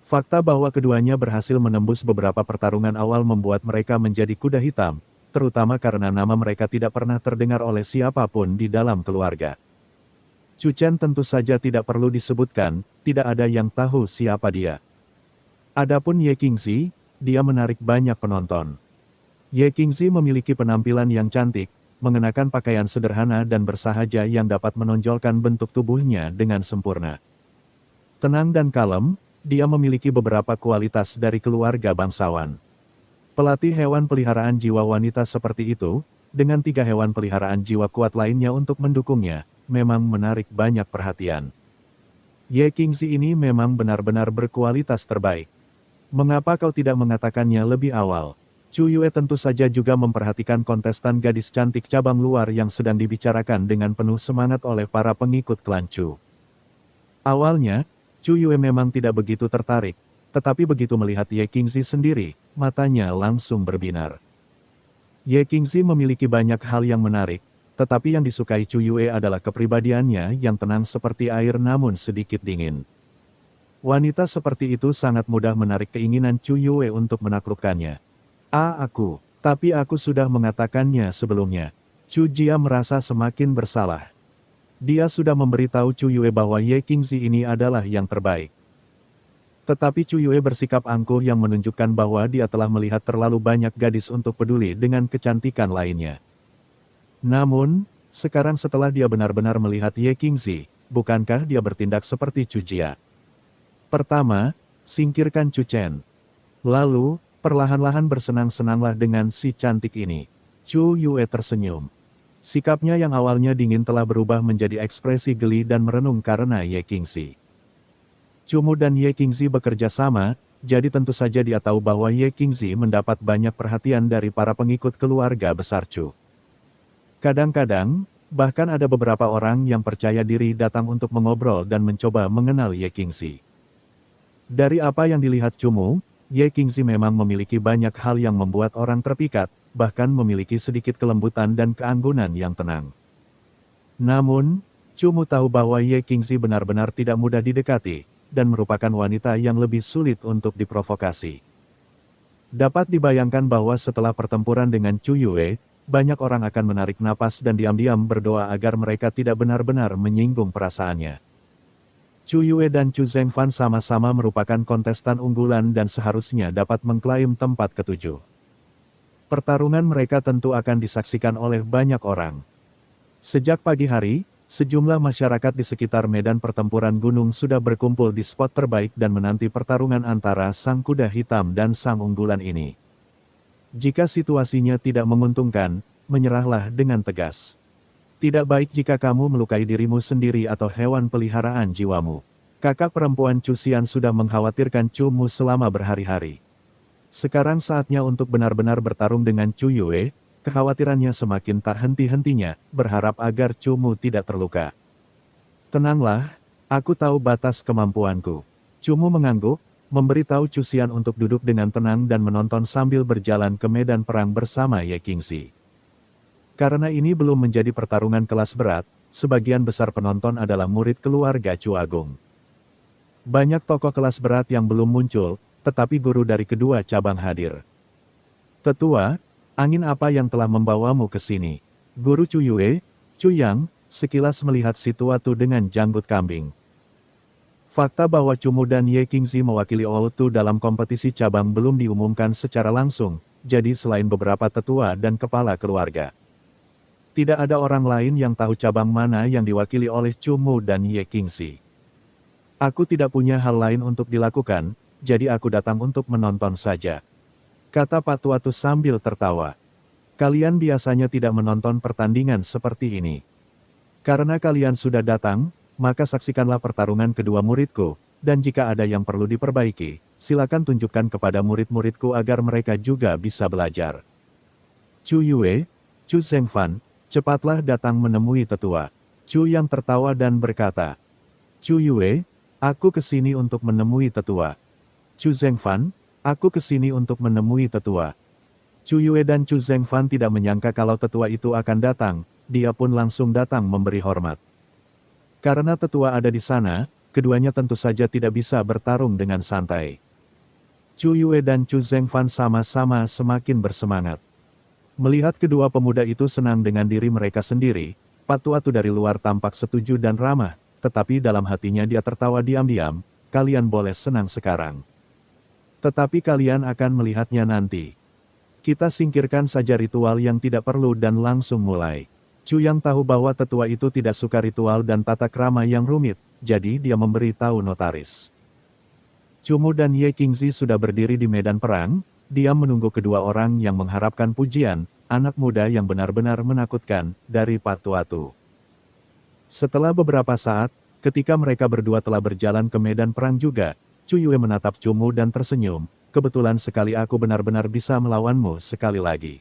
Fakta bahwa keduanya berhasil menembus beberapa pertarungan awal membuat mereka menjadi kuda hitam, terutama karena nama mereka tidak pernah terdengar oleh siapapun di dalam keluarga. Chu Chen tentu saja tidak perlu disebutkan, tidak ada yang tahu siapa dia. Adapun Ye Qingzi, dia menarik banyak penonton. Ye Qingzi memiliki penampilan yang cantik, mengenakan pakaian sederhana dan bersahaja yang dapat menonjolkan bentuk tubuhnya dengan sempurna. Tenang dan kalem, dia memiliki beberapa kualitas dari keluarga bangsawan. Pelatih hewan peliharaan jiwa wanita seperti itu, dengan 3 hewan peliharaan jiwa kuat lainnya untuk mendukungnya, memang menarik banyak perhatian. Ye Qingzi ini memang benar-benar berkualitas terbaik. Mengapa kau tidak mengatakannya lebih awal? Chu Yue tentu saja juga memperhatikan kontestan gadis cantik cabang luar yang sedang dibicarakan dengan penuh semangat oleh para pengikut klan Chu. Awalnya, Chu Yue memang tidak begitu tertarik, tetapi begitu melihat Ye Qingzi sendiri, matanya langsung berbinar. Ye Qingzi memiliki banyak hal yang menarik, tetapi yang disukai Chu Yue adalah kepribadiannya yang tenang seperti air namun sedikit dingin. Wanita seperti itu sangat mudah menarik keinginan Chu Yue untuk menaklukkannya. Tapi aku sudah mengatakannya sebelumnya. Chu Jia merasa semakin bersalah. Dia sudah memberitahu Chu Yue bahwa Ye Qingzi ini adalah yang terbaik. Tetapi Chu Yue bersikap angkuh yang menunjukkan bahwa dia telah melihat terlalu banyak gadis untuk peduli dengan kecantikan lainnya. Namun, sekarang setelah dia benar-benar melihat Ye Qingzi, bukankah dia bertindak seperti Chu Jia? Pertama, singkirkan Chu Chen. Lalu, perlahan-lahan bersenang-senanglah dengan si cantik ini. Chu Yue tersenyum. Sikapnya yang awalnya dingin telah berubah menjadi ekspresi geli dan merenung karena Ye Qingzi. Cumu dan Ye Qingzi bekerja sama, jadi tentu saja dia tahu bahwa Ye Qingzi mendapat banyak perhatian dari para pengikut keluarga besar Chu. Kadang-kadang, bahkan ada beberapa orang yang percaya diri datang untuk mengobrol dan mencoba mengenal Ye Qingzi. Dari apa yang dilihat Cumu, Ye Qingzi memang memiliki banyak hal yang membuat orang terpikat, bahkan memiliki sedikit kelembutan dan keanggunan yang tenang. Namun, Cumu tahu bahwa Ye Qingzi benar-benar tidak mudah didekati, dan merupakan wanita yang lebih sulit untuk diprovokasi. Dapat dibayangkan bahwa setelah pertempuran dengan Chu Yue, banyak orang akan menarik napas dan diam-diam berdoa agar mereka tidak benar-benar menyinggung perasaannya. Chu Yue dan Chu Zhengfan sama-sama merupakan kontestan unggulan dan seharusnya dapat mengklaim tempat ketujuh. Pertarungan mereka tentu akan disaksikan oleh banyak orang. Sejak pagi hari, sejumlah masyarakat di sekitar medan pertempuran gunung sudah berkumpul di spot terbaik dan menanti pertarungan antara sang kuda hitam dan sang unggulan ini. Jika situasinya tidak menguntungkan, menyerahlah dengan tegas. Tidak baik jika kamu melukai dirimu sendiri atau hewan peliharaan jiwamu. Kakak perempuan Chu Xian sudah mengkhawatirkan Chu Mu selama berhari-hari. Sekarang saatnya untuk benar-benar bertarung dengan Chu Yue, kekhawatirannya semakin tak henti-hentinya, berharap agar Chu Mu tidak terluka. Tenanglah, aku tahu batas kemampuanku. Chu Mu mengangguk, memberitahu Chu Xian untuk duduk dengan tenang dan menonton sambil berjalan ke medan perang bersama Ye Qingxi. Karena ini belum menjadi pertarungan kelas berat, sebagian besar penonton adalah murid keluarga Chu Agung. Banyak tokoh kelas berat yang belum muncul, tetapi guru dari kedua cabang hadir. Tetua, angin apa yang telah membawamu ke sini? Guru Chu Yue, Chu Yang, sekilas melihat si tua Tu dengan janggut kambing. Fakta bahwa Chu Mu dan Ye Qingxi mewakili All Tu dalam kompetisi cabang belum diumumkan secara langsung, jadi selain beberapa tetua dan kepala keluarga, tidak ada orang lain yang tahu cabang mana yang diwakili oleh Chu Mu dan Ye Qingxi. Aku tidak punya hal lain untuk dilakukan, jadi aku datang untuk menonton saja, kata Pak Tua Tu sambil tertawa. Kalian biasanya tidak menonton pertandingan seperti ini. Karena kalian sudah datang, maka saksikanlah pertarungan kedua muridku, dan jika ada yang perlu diperbaiki, silakan tunjukkan kepada murid-muridku agar mereka juga bisa belajar. Chu Yue, Chu Zhengfan, cepatlah datang menemui tetua. Chu Yang tertawa dan berkata, Chu Yue, aku kesini untuk menemui tetua. Chu Zhengfan, aku kesini untuk menemui tetua. Chu Yue dan Chu Zhengfan tidak menyangka kalau tetua itu akan datang, dia pun langsung datang memberi hormat. Karena tetua ada di sana, keduanya tentu saja tidak bisa bertarung dengan santai. Chu Yue dan Chu Zhengfan sama-sama semakin bersemangat. Melihat kedua pemuda itu senang dengan diri mereka sendiri, Pak Tua Tu dari luar tampak setuju dan ramah, tetapi dalam hatinya dia tertawa diam-diam, kalian boleh senang sekarang. Tetapi kalian akan melihatnya nanti. Kita singkirkan saja ritual yang tidak perlu dan langsung mulai. Chu Yang tahu bahwa tetua itu tidak suka ritual dan tata krama yang rumit, jadi dia memberitahu notaris. Chu Mu dan Ye Qingxi sudah berdiri di medan perang, dia menunggu kedua orang yang mengharapkan pujian, anak muda yang benar-benar menakutkan, dari Pak Tua Tu. Setelah beberapa saat, ketika mereka berdua telah berjalan ke medan perang juga, Chu Yue menatap Chu Mu dan tersenyum, kebetulan sekali aku benar-benar bisa melawanmu sekali lagi.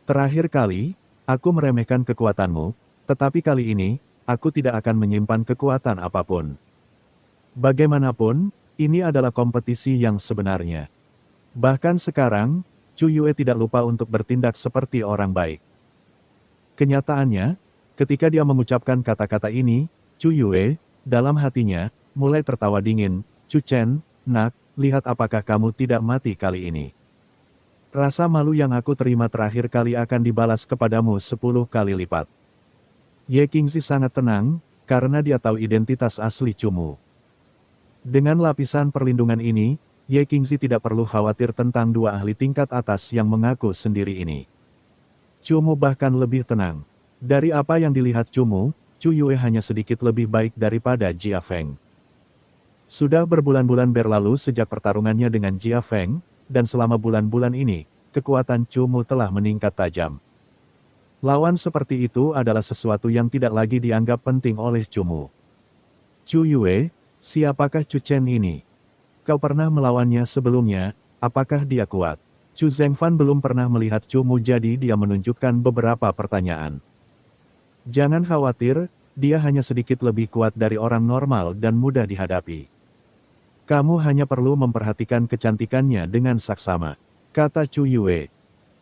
Terakhir kali, aku meremehkan kekuatanmu, tetapi kali ini, aku tidak akan menyimpan kekuatan apapun. Bagaimanapun, ini adalah kompetisi yang sebenarnya. Bahkan sekarang, Chu Yue tidak lupa untuk bertindak seperti orang baik. Kenyataannya, ketika dia mengucapkan kata-kata ini, Chu Yue, dalam hatinya, mulai tertawa dingin. Chu Chen, nak, lihat apakah kamu tidak mati kali ini. Rasa malu yang aku terima terakhir kali akan dibalas kepadamu 10 kali lipat. Ye Qingxi sangat tenang, karena dia tahu identitas asli Chu Mu. Dengan lapisan perlindungan ini, Ye Qingxi tidak perlu khawatir tentang dua ahli tingkat atas yang mengaku sendiri ini. Chu Mu bahkan lebih tenang. Dari apa yang dilihat Chu Mu, Chu Yue hanya sedikit lebih baik daripada Jia Feng. Sudah berbulan-bulan berlalu sejak pertarungannya dengan Jia Feng, dan selama bulan-bulan ini, kekuatan Chu Mu telah meningkat tajam. Lawan seperti itu adalah sesuatu yang tidak lagi dianggap penting oleh Chu Mu. Chu Yue, siapakah Chu Chen ini? Kau pernah melawannya sebelumnya, apakah dia kuat? Chu Zhengfan belum pernah melihat Chu Mu jadi dia menunjukkan beberapa pertanyaan. Jangan khawatir, dia hanya sedikit lebih kuat dari orang normal dan mudah dihadapi. Kamu hanya perlu memperhatikan kecantikannya dengan saksama, kata Chu Yue.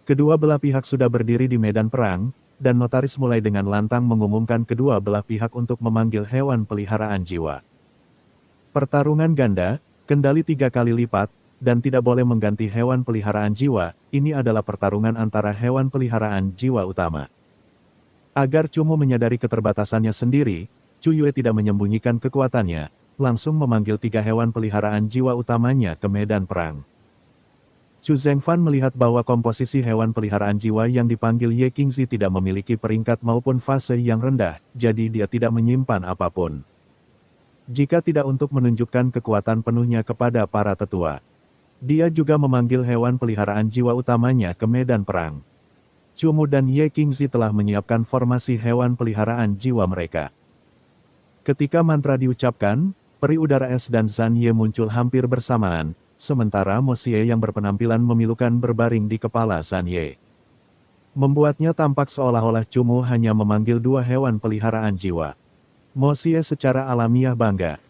Kedua belah pihak sudah berdiri di medan perang, dan notaris mulai dengan lantang mengumumkan kedua belah pihak untuk memanggil hewan peliharaan jiwa. Pertarungan ganda, kendali 3 kali lipat, dan tidak boleh mengganti hewan peliharaan jiwa, ini adalah pertarungan antara hewan peliharaan jiwa utama. Agar Chu Mu menyadari keterbatasannya sendiri, Chu Yue tidak menyembunyikan kekuatannya, langsung memanggil 3 hewan peliharaan jiwa utamanya ke medan perang. Chu Zhengfan melihat bahwa komposisi hewan peliharaan jiwa yang dipanggil Ye Qingzi tidak memiliki peringkat maupun fase yang rendah, jadi dia tidak menyimpan apapun. Jika tidak untuk menunjukkan kekuatan penuhnya kepada para tetua. Dia juga memanggil hewan peliharaan jiwa utamanya ke medan perang. Chu Mu dan Ye Qingzi telah menyiapkan formasi hewan peliharaan jiwa mereka. Ketika mantra diucapkan, peri udara es dan Zhan Ye muncul hampir bersamaan, sementara Mo Xie yang berpenampilan memilukan berbaring di kepala Zhan Ye. Membuatnya tampak seolah-olah Chu Mu hanya memanggil 2 hewan peliharaan jiwa. Mo Xie secara alamiah bangga.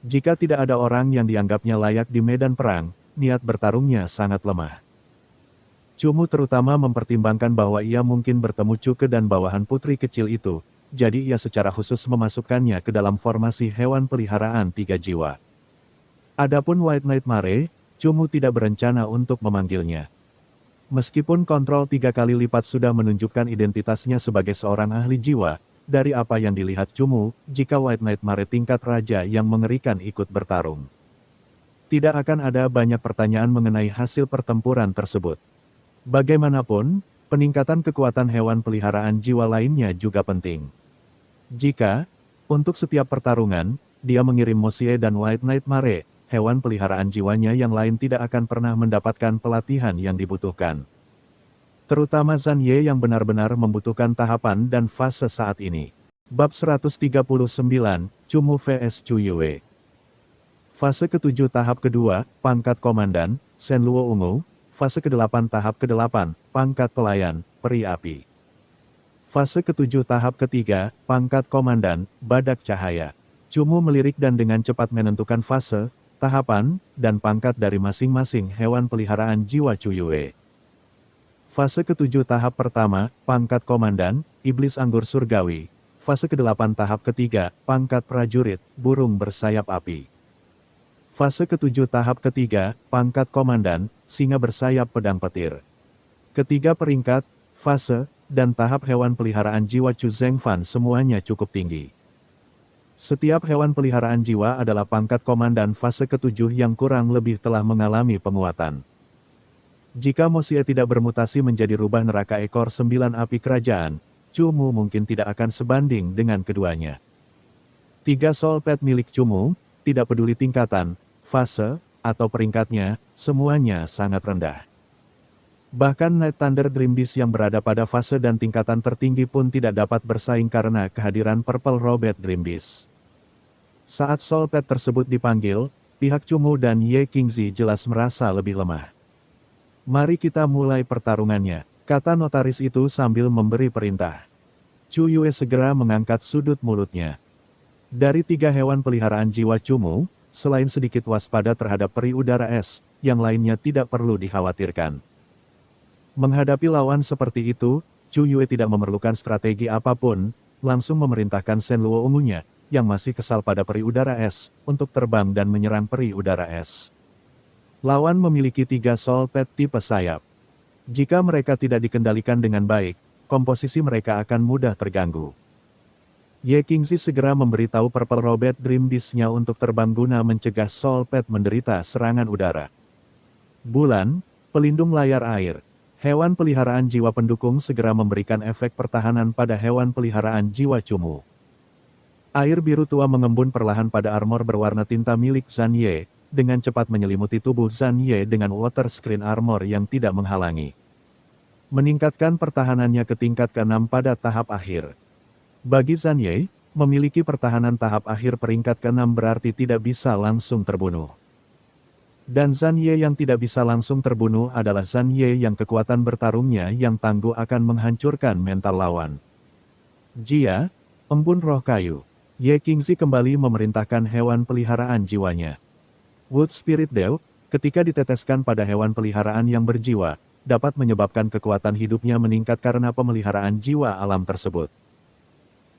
Jika tidak ada orang yang dianggapnya layak di medan perang, niat bertarungnya sangat lemah. Chu Mu terutama mempertimbangkan bahwa ia mungkin bertemu Cuke dan bawahan putri kecil itu, jadi ia secara khusus memasukkannya ke dalam formasi hewan peliharaan 3 jiwa. Adapun White Knight Mare, Chu Mu tidak berencana untuk memanggilnya. Meskipun kontrol 3 kali lipat sudah menunjukkan identitasnya sebagai seorang ahli jiwa, dari apa yang dilihat Chu Mu, jika White Knight Mare tingkat raja yang mengerikan ikut bertarung, tidak akan ada banyak pertanyaan mengenai hasil pertempuran tersebut. Bagaimanapun, peningkatan kekuatan hewan peliharaan jiwa lainnya juga penting. Jika, untuk setiap pertarungan, dia mengirim Mo Xie dan White Knight Mare, hewan peliharaan jiwanya yang lain tidak akan pernah mendapatkan pelatihan yang dibutuhkan. Terutama Zhan Ye yang benar-benar membutuhkan tahapan dan fase saat ini. Bab 139, Chu Mu vs Chu Yue. Fase ke-7 tahap kedua, pangkat komandan, Shen Luo Ungu. Fase ke-8 tahap ke-8, pangkat pelayan, peri api. Fase ke-7 tahap ketiga, pangkat komandan, badak cahaya. Chu Mu melirik dan dengan cepat menentukan fase, tahapan, dan pangkat dari masing-masing hewan peliharaan jiwa Chu Yue. Fase ke-7 tahap pertama, pangkat komandan, iblis anggur surgawi. Fase ke-8 tahap ketiga, pangkat prajurit, burung bersayap api. Fase ke-7 tahap ketiga, pangkat komandan, singa bersayap pedang petir. Ketiga peringkat, fase, dan tahap hewan peliharaan jiwa Chu Zhengfan semuanya cukup tinggi. Setiap hewan peliharaan jiwa adalah pangkat komandan fase ke-7 yang kurang lebih telah mengalami penguatan. Jika Mo Xie tidak bermutasi menjadi rubah neraka ekor 9 api kerajaan, Chu Mu mungkin tidak akan sebanding dengan keduanya. 3 soul pet milik Chu Mu, tidak peduli tingkatan, fase, atau peringkatnya, semuanya sangat rendah. Bahkan Night Thunder Dream Beast yang berada pada fase dan tingkatan tertinggi pun tidak dapat bersaing karena kehadiran Purple Robed Dream Beast. Saat soul pet tersebut dipanggil, pihak Chu Mu dan Ye Qingzi jelas merasa lebih lemah. Mari kita mulai pertarungannya, kata notaris itu sambil memberi perintah. Chu Yue segera mengangkat sudut mulutnya. Dari 3 hewan peliharaan jiwa Chu Mu, selain sedikit waspada terhadap peri udara es, yang lainnya tidak perlu dikhawatirkan. Menghadapi lawan seperti itu, Chu Yue tidak memerlukan strategi apapun, langsung memerintahkan Shen Luo Ungunya, yang masih kesal pada peri udara es, untuk terbang dan menyerang peri udara es. Lawan memiliki 3 soul pet tipe sayap. Jika mereka tidak dikendalikan dengan baik, komposisi mereka akan mudah terganggu. Ye Qingzi segera memberitahu Purple Robed Dream Beast-nya untuk terbang guna mencegah soul pet menderita serangan udara. Bulan, pelindung layar air. Hewan peliharaan jiwa pendukung segera memberikan efek pertahanan pada hewan peliharaan jiwa Chu Mu. Air biru tua mengembun perlahan pada armor berwarna tinta milik Zhan Ye, dengan cepat menyelimuti tubuh Zhan Ye dengan water screen armor yang tidak menghalangi. Meningkatkan pertahanannya ke tingkat ke-6 pada tahap akhir. Bagi Zhan Ye, memiliki pertahanan tahap akhir peringkat ke-6 berarti tidak bisa langsung terbunuh. Dan Zhan Ye yang tidak bisa langsung terbunuh adalah Zhan Ye yang kekuatan bertarungnya yang tangguh akan menghancurkan mental lawan. Jia, embun roh kayu. Ye Qingzi kembali memerintahkan hewan peliharaan jiwanya. Wood Spirit Dew, ketika diteteskan pada hewan peliharaan yang berjiwa, dapat menyebabkan kekuatan hidupnya meningkat karena pemeliharaan jiwa alam tersebut.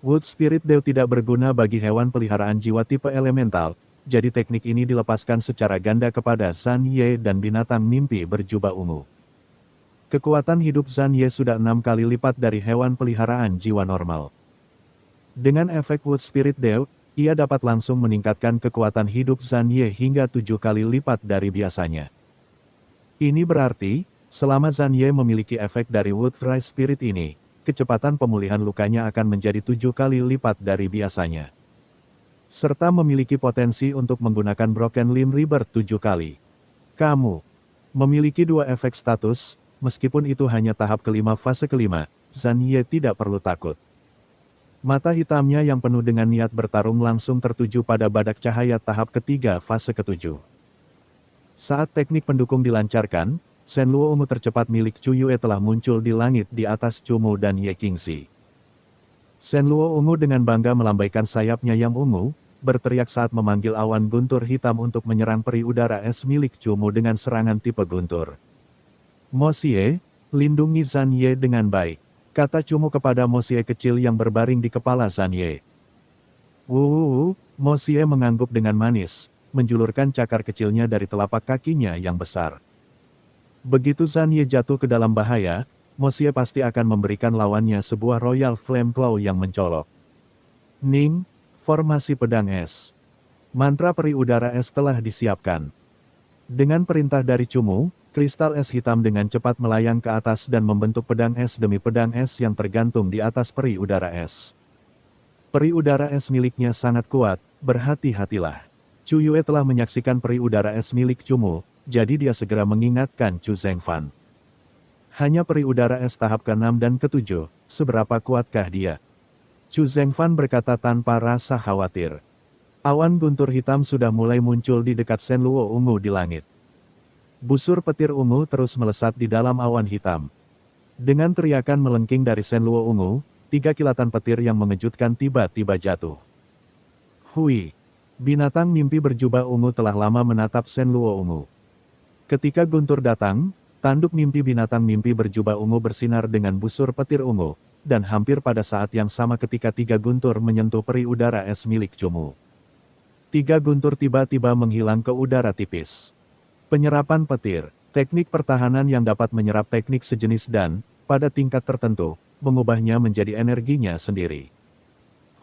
Wood Spirit Dew tidak berguna bagi hewan peliharaan jiwa tipe elemental, jadi teknik ini dilepaskan secara ganda kepada Zhan Ye dan binatang mimpi berjubah ungu. Kekuatan hidup Zhan Ye sudah 6 kali lipat dari hewan peliharaan jiwa normal. Dengan efek Wood Spirit Dew, ia dapat langsung meningkatkan kekuatan hidup Zhan Ye hingga 7 kali lipat dari biasanya. Ini berarti, selama Zhan Ye memiliki efek dari Wood Rise Spirit ini, kecepatan pemulihan lukanya akan menjadi 7 kali lipat dari biasanya. Serta memiliki potensi untuk menggunakan Broken Limb Rebirth 7 kali. Kamu memiliki 2 efek status, meskipun itu hanya tahap kelima fase kelima, Zhan Ye tidak perlu takut. Mata hitamnya yang penuh dengan niat bertarung langsung tertuju pada badak cahaya tahap ketiga fase ketujuh. Saat teknik pendukung dilancarkan, Shenluo ungu tercepat milik Chu Yue telah muncul di langit di atas Chu Mu dan Ye Qingxi. Shenluo ungu dengan bangga melambaikan sayapnya yang ungu, berteriak saat memanggil awan guntur hitam untuk menyerang peri udara es milik Chu Mu dengan serangan tipe guntur. Mo Xie, lindungi Zhan Ye dengan baik, kata Chu Mu kepada Mo Xie kecil yang berbaring di kepala Zhan Ye. Mo Xie mengangguk dengan manis, menjulurkan cakar kecilnya dari telapak kakinya yang besar. Begitu Zhan Ye jatuh ke dalam bahaya, Mo Xie pasti akan memberikan lawannya sebuah Royal Flame Claw yang mencolok. Ning, formasi pedang es. Mantra peri udara es telah disiapkan. Dengan perintah dari Chu Mu, kristal es hitam dengan cepat melayang ke atas dan membentuk pedang es demi pedang es yang tergantung di atas peri udara es. Peri udara es miliknya sangat kuat, berhati-hatilah. Chu Yue telah menyaksikan peri udara es milik Chu Mu, jadi dia segera mengingatkan Chu Zhengfan. Hanya peri udara es tahap ke-6 dan ke-7, seberapa kuatkah dia? Chu Zhengfan berkata tanpa rasa khawatir. Awan guntur hitam sudah mulai muncul di dekat Shenluo ungu di langit. Busur petir ungu terus melesat di dalam awan hitam. Dengan teriakan melengking dari Shenluo ungu, 3 kilatan petir yang mengejutkan tiba-tiba jatuh. Hui! Binatang mimpi berjubah ungu telah lama menatap Shenluo ungu. Ketika guntur datang, tanduk mimpi binatang mimpi berjubah ungu bersinar dengan busur petir ungu, dan hampir pada saat yang sama ketika 3 guntur menyentuh peri udara es milik Chu Mu. 3 guntur tiba-tiba menghilang ke udara tipis. Penyerapan petir, teknik pertahanan yang dapat menyerap teknik sejenis dan, pada tingkat tertentu, mengubahnya menjadi energinya sendiri.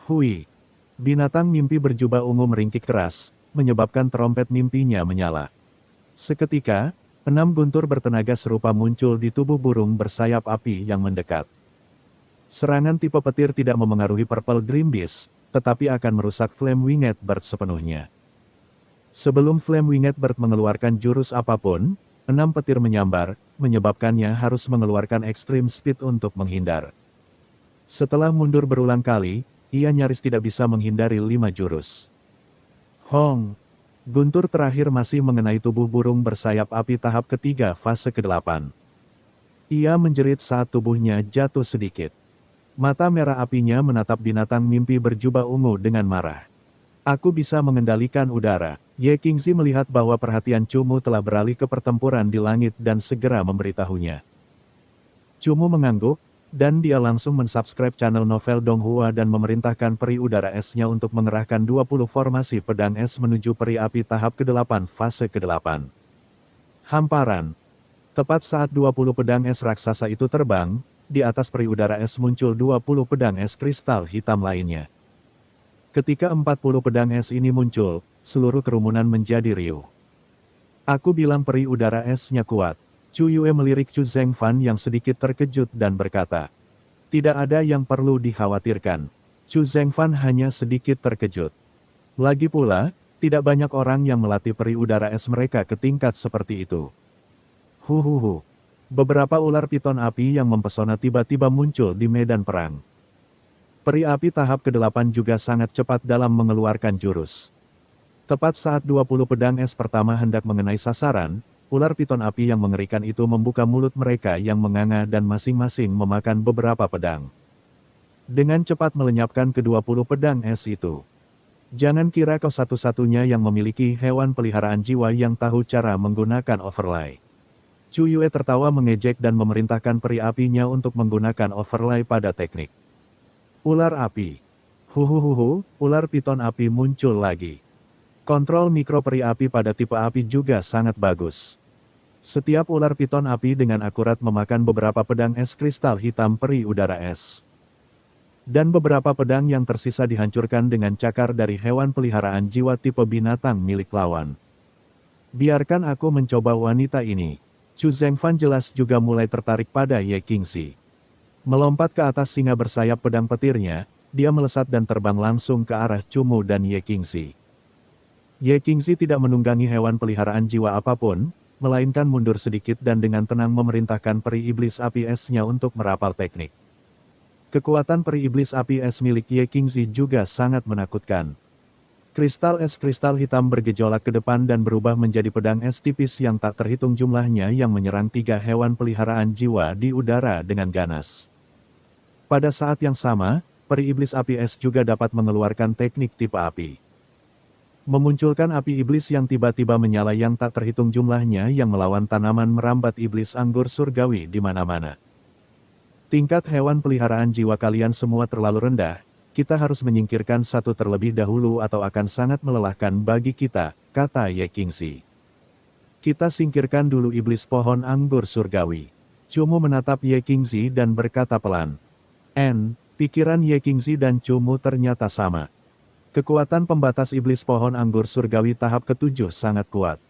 Hui! Binatang mimpi berjubah ungu meringkik keras, menyebabkan trompet mimpinya menyala. Seketika, 6 guntur bertenaga serupa muncul di tubuh burung bersayap api yang mendekat. Serangan tipe petir tidak memengaruhi Purple Dream Beast, tetapi akan merusak Flame Winged Bird sepenuhnya. Sebelum Flame Winged Bird mengeluarkan jurus apapun, 6 petir menyambar, menyebabkannya harus mengeluarkan Extreme Speed untuk menghindar. Setelah mundur berulang kali, ia nyaris tidak bisa menghindari 5 jurus. Hong! Guntur terakhir masih mengenai tubuh burung bersayap api tahap ketiga fase ke-8. Ia menjerit saat tubuhnya jatuh sedikit. Mata merah apinya menatap binatang mimpi berjubah ungu dengan marah. Aku bisa mengendalikan udara. Ye Qingxi melihat bahwa perhatian Chu Mu telah beralih ke pertempuran di langit dan segera memberitahunya. Chu Mu mengangguk, dan dia langsung mensubscribe channel Novel Donghua dan memerintahkan peri udara esnya untuk mengerahkan 20 formasi pedang es menuju peri api tahap ke-8 fase ke-8. Hamparan. Tepat saat 20 pedang es raksasa itu terbang, di atas peri udara es muncul 20 pedang es kristal hitam lainnya. Ketika 40 pedang es ini muncul, seluruh kerumunan menjadi riuh. Aku bilang peri udara esnya kuat. Chu Yue melirik Chu Zhengfan yang sedikit terkejut dan berkata, tidak ada yang perlu dikhawatirkan. Chu Zhengfan hanya sedikit terkejut. Lagi pula, tidak banyak orang yang melatih peri udara es mereka ke tingkat seperti itu. Huhuhu. Beberapa ular piton api yang mempesona tiba-tiba muncul di medan perang. Peri api tahap ke-8 juga sangat cepat dalam mengeluarkan jurus. Tepat saat 20 pedang es pertama hendak mengenai sasaran, ular piton api yang mengerikan itu membuka mulut mereka yang menganga dan masing-masing memakan beberapa pedang. Dengan cepat melenyapkan ke-20 pedang es itu. Jangan kira kau satu-satunya yang memiliki hewan peliharaan jiwa yang tahu cara menggunakan overlay. Chu Yue tertawa mengejek dan memerintahkan peri apinya untuk menggunakan overlay pada teknik. Ular api. Huhuhuhu, ular piton api muncul lagi. Kontrol mikro peri api pada tipe api juga sangat bagus. Setiap ular piton api dengan akurat memakan beberapa pedang es kristal hitam peri udara es. Dan beberapa pedang yang tersisa dihancurkan dengan cakar dari hewan peliharaan jiwa tipe binatang milik lawan. Biarkan aku mencoba wanita ini. Chu Zhengfan jelas juga mulai tertarik pada Ye Qingxi. Melompat ke atas singa bersayap pedang petirnya, dia melesat dan terbang langsung ke arah Chu Mu dan Ye Qingxi. Ye Qingxi tidak menunggangi hewan peliharaan jiwa apapun, melainkan mundur sedikit dan dengan tenang memerintahkan peri iblis api esnya untuk merapal teknik. Kekuatan peri iblis api es milik Ye Qingxi juga sangat menakutkan. Kristal hitam bergejolak ke depan dan berubah menjadi pedang es tipis yang tak terhitung jumlahnya yang menyerang 3 hewan peliharaan jiwa di udara dengan ganas. Pada saat yang sama, peri iblis api es juga dapat mengeluarkan teknik tipe api. Memunculkan api iblis yang tiba-tiba menyala yang tak terhitung jumlahnya yang melawan tanaman merambat iblis anggur surgawi di mana-mana. Tingkat hewan peliharaan jiwa kalian semua terlalu rendah, kita harus menyingkirkan satu terlebih dahulu atau akan sangat melelahkan bagi kita, kata Ye Qingxi. Kita singkirkan dulu iblis pohon anggur surgawi. Chu Mu menatap Ye Qingxi dan berkata pelan. Pikiran Ye Qingxi dan Chu Mu ternyata sama. Kekuatan pembatas iblis pohon anggur surgawi tahap ke-7 sangat kuat.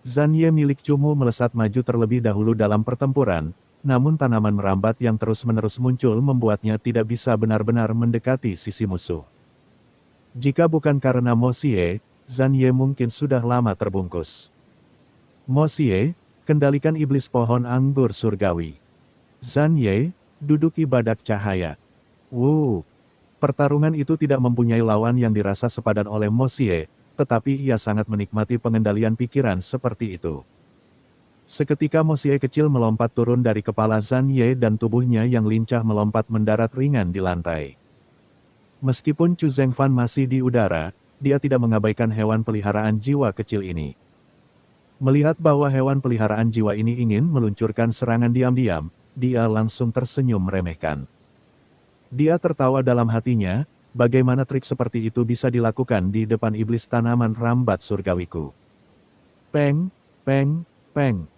Zhan Ye milik Chu Mu melesat maju terlebih dahulu dalam pertempuran, namun tanaman merambat yang terus-menerus muncul membuatnya tidak bisa benar-benar mendekati sisi musuh. Jika bukan karena Mo Xie, Zhan Ye mungkin sudah lama terbungkus. Mo Xie, kendalikan iblis pohon anggur surgawi. Zhan Ye, duduki badak cahaya. Pertarungan itu tidak mempunyai lawan yang dirasa sepadan oleh Mo Xie, tetapi ia sangat menikmati pengendalian pikiran seperti itu. Seketika Mo Xie kecil melompat turun dari kepala Zhan Ye dan tubuhnya yang lincah melompat mendarat ringan di lantai. Meskipun Chu Zhengfan masih di udara, dia tidak mengabaikan hewan peliharaan jiwa kecil ini. Melihat bahwa hewan peliharaan jiwa ini ingin meluncurkan serangan diam-diam, dia langsung tersenyum meremehkan. Dia tertawa dalam hatinya, bagaimana trik seperti itu bisa dilakukan di depan iblis tanaman rambat surgawiku. Peng, peng, peng.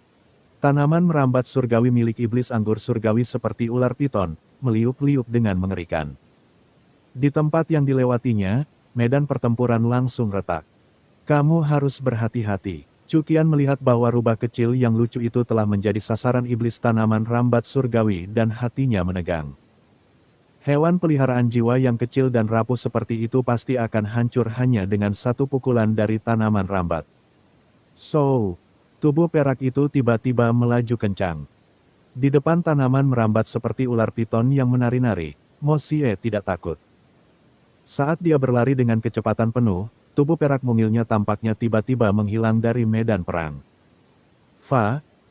Tanaman merambat surgawi milik iblis anggur surgawi seperti ular piton, meliuk-liuk dengan mengerikan. Di tempat yang dilewatinya, medan pertempuran langsung retak. Kamu harus berhati-hati. Chu Qian melihat bahwa rubah kecil yang lucu itu telah menjadi sasaran iblis tanaman rambat surgawi dan hatinya menegang. Hewan peliharaan jiwa yang kecil dan rapuh seperti itu pasti akan hancur hanya dengan satu pukulan dari tanaman rambat. Tubuh perak itu tiba-tiba melaju kencang. Di depan tanaman merambat seperti ular piton yang menari-nari, Mo Xie tidak takut. Saat dia berlari dengan kecepatan penuh, tubuh perak mungilnya tampaknya tiba-tiba menghilang dari medan perang.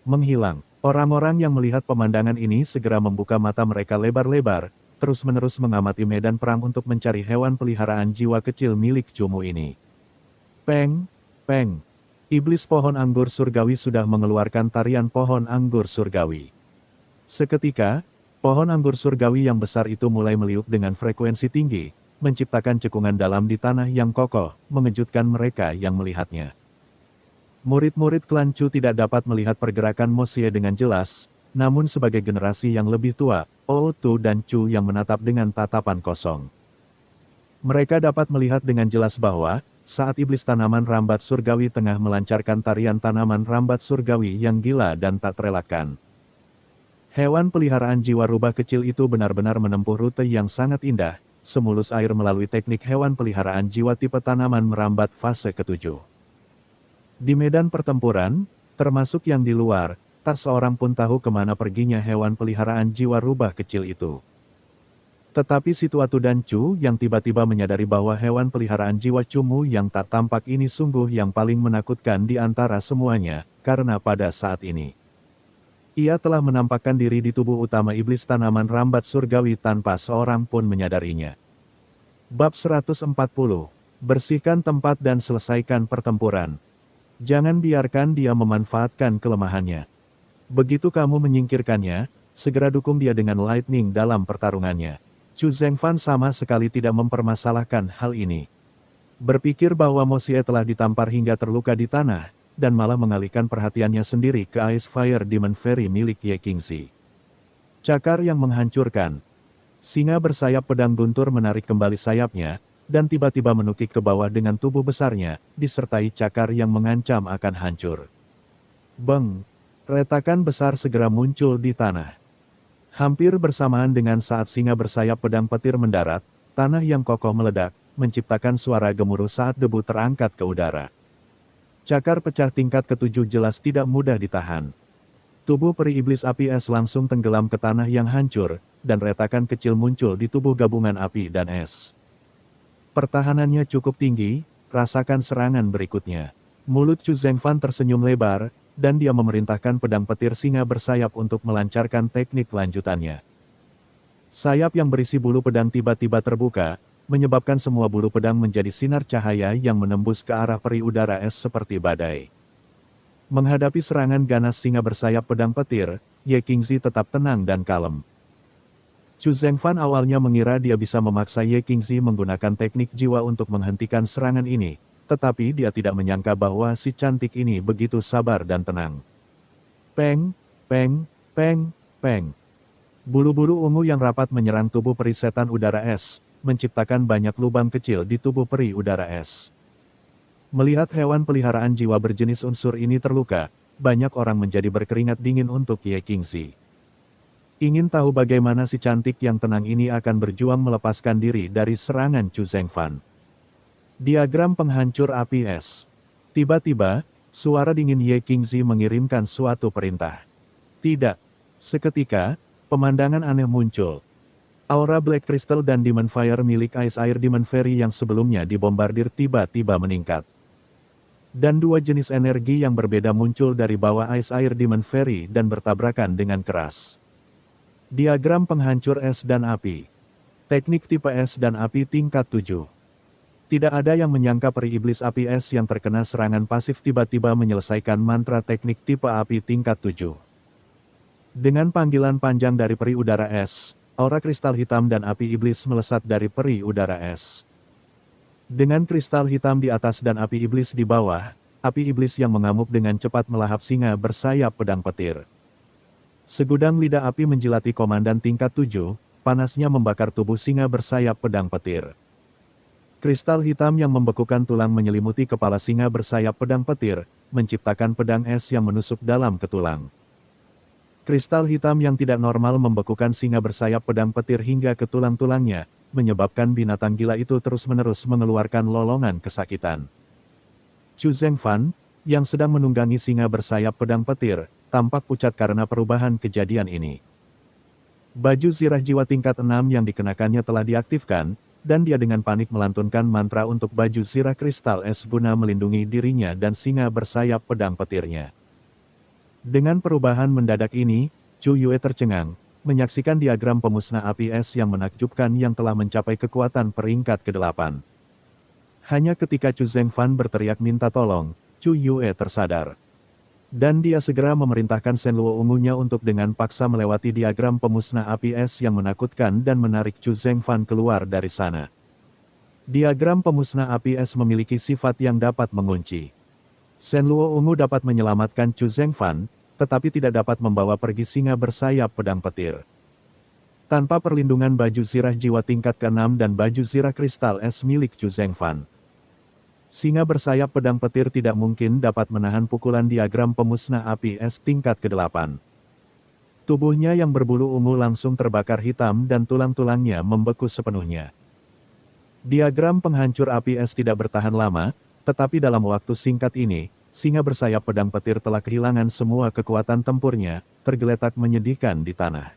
Menghilang. Orang-orang yang melihat pemandangan ini segera membuka mata mereka lebar-lebar, terus-menerus mengamati medan perang untuk mencari hewan peliharaan jiwa kecil milik Chu Mu ini. Peng, peng. Iblis pohon anggur surgawi sudah mengeluarkan tarian pohon anggur surgawi. Seketika, pohon anggur surgawi yang besar itu mulai meliuk dengan frekuensi tinggi, menciptakan cekungan dalam di tanah yang kokoh, mengejutkan mereka yang melihatnya. Murid-murid klan Chu tidak dapat melihat pergerakan Mo Xie dengan jelas, namun sebagai generasi yang lebih tua, O Tu dan Chu yang menatap dengan tatapan kosong. Mereka dapat melihat dengan jelas bahwa, saat iblis tanaman rambat surgawi tengah melancarkan tarian tanaman rambat surgawi yang gila dan tak terelakkan. Hewan peliharaan jiwa rubah kecil itu benar-benar menempuh rute yang sangat indah, semulus air melalui teknik hewan peliharaan jiwa tipe tanaman merambat fase ke-7. Di medan pertempuran, termasuk yang di luar, tak seorang pun tahu kemana perginya hewan peliharaan jiwa rubah kecil itu. Tetapi si tua Tu dan Chu yang tiba-tiba menyadari bahwa hewan peliharaan jiwa Chu Mu yang tak tampak ini sungguh yang paling menakutkan di antara semuanya, karena pada saat ini ia telah menampakkan diri di tubuh utama iblis tanaman rambat surgawi tanpa seorang pun menyadarinya. Bab 140. Bersihkan tempat dan selesaikan pertempuran. Jangan biarkan dia memanfaatkan kelemahannya. Begitu kamu menyingkirkannya, segera dukung dia dengan lightning dalam pertarungannya. Chu Zhengfan sama sekali tidak mempermasalahkan hal ini. Berpikir bahwa Mo Xie telah ditampar hingga terluka di tanah, dan malah mengalihkan perhatiannya sendiri ke Ice Fire Demon Fairy milik Ye Qingxi. Cakar yang menghancurkan. Singa bersayap pedang guntur menarik kembali sayapnya, dan tiba-tiba menukik ke bawah dengan tubuh besarnya, disertai cakar yang mengancam akan hancur. Beng! Retakan besar segera muncul di tanah. Hampir bersamaan dengan saat singa bersayap pedang petir mendarat, tanah yang kokoh meledak, menciptakan suara gemuruh saat debu terangkat ke udara. Cakar pecah tingkat ketujuh jelas tidak mudah ditahan. Tubuh peri iblis api es langsung tenggelam ke tanah yang hancur, dan retakan kecil muncul di tubuh gabungan api dan es. Pertahanannya cukup tinggi, rasakan serangan berikutnya. Mulut Chu Zhengfan tersenyum lebar, dan dia memerintahkan pedang petir singa bersayap untuk melancarkan teknik lanjutannya. Sayap yang berisi bulu pedang tiba-tiba terbuka, menyebabkan semua bulu pedang menjadi sinar cahaya yang menembus ke arah peri udara es seperti badai. Menghadapi serangan ganas singa bersayap pedang petir, Ye Qingzi tetap tenang dan kalem. Chu Zhengfan awalnya mengira dia bisa memaksa Ye Qingzi menggunakan teknik jiwa untuk menghentikan serangan ini, tetapi dia tidak menyangka bahwa si cantik ini begitu sabar dan tenang. Peng, peng, peng, peng. Bulu-bulu ungu yang rapat menyerang tubuh peri setan udara es, menciptakan banyak lubang kecil di tubuh peri udara es. Melihat hewan peliharaan jiwa berjenis unsur ini terluka, banyak orang menjadi berkeringat dingin untuk Ye Qingzi. Ingin tahu bagaimana si cantik yang tenang ini akan berjuang melepaskan diri dari serangan Chu Zhengfan. Diagram penghancur api es. Tiba-tiba, suara dingin Ye Qingzi mengirimkan suatu perintah. Tidak. Seketika, pemandangan aneh muncul. Aura Black Crystal dan Demon Fire milik Ice Air Demon Fairy yang sebelumnya dibombardir tiba-tiba meningkat. Dan dua jenis energi yang berbeda muncul dari bawah Ice Air Demon Fairy dan bertabrakan dengan keras. Diagram penghancur es dan api. Teknik tipe es dan api tingkat 7. Tidak ada yang menyangka peri iblis api es yang terkena serangan pasif tiba-tiba menyelesaikan mantra teknik tipe api tingkat 7. Dengan panggilan panjang dari peri udara es, aura kristal hitam dan api iblis melesat dari peri udara es. Dengan kristal hitam di atas dan api iblis di bawah, api iblis yang mengamuk dengan cepat melahap singa bersayap pedang petir. Segudang lidah api menjilati komandan tingkat 7, panasnya membakar tubuh singa bersayap pedang petir. Kristal hitam yang membekukan tulang menyelimuti kepala singa bersayap pedang petir, menciptakan pedang es yang menusuk dalam ke tulang. Kristal hitam yang tidak normal membekukan singa bersayap pedang petir hingga ke tulang-tulangnya, menyebabkan binatang gila itu terus-menerus mengeluarkan lolongan kesakitan. Chu Zhengfan, yang sedang menunggangi singa bersayap pedang petir, tampak pucat karena perubahan kejadian ini. Baju zirah jiwa tingkat 6 yang dikenakannya telah diaktifkan, dan dia dengan panik melantunkan mantra untuk baju zirah kristal es guna melindungi dirinya dan singa bersayap pedang petirnya. Dengan perubahan mendadak ini, Chu Yue tercengang, menyaksikan diagram pemusnah api es yang menakjubkan yang telah mencapai kekuatan peringkat ke-8. Hanya ketika Chu Zhengfan berteriak minta tolong, Chu Yue tersadar. Dan dia segera memerintahkan Shenluo ungunya untuk dengan paksa melewati diagram pemusnah api es yang menakutkan dan menarik Chu Zhengfan keluar dari sana. Diagram pemusnah api es memiliki sifat yang dapat mengunci. Shenluo ungu dapat menyelamatkan Chu Zhengfan, tetapi tidak dapat membawa pergi singa bersayap pedang petir. Tanpa perlindungan baju zirah jiwa tingkat ke-6 dan baju zirah kristal es milik Chu Zhengfan, singa bersayap pedang petir tidak mungkin dapat menahan pukulan diagram pemusnah api es tingkat ke-8. Tubuhnya yang berbulu ungu langsung terbakar hitam dan tulang-tulangnya membeku sepenuhnya. Diagram penghancur api es tidak bertahan lama, tetapi dalam waktu singkat ini, singa bersayap pedang petir telah kehilangan semua kekuatan tempurnya, tergeletak menyedihkan di tanah.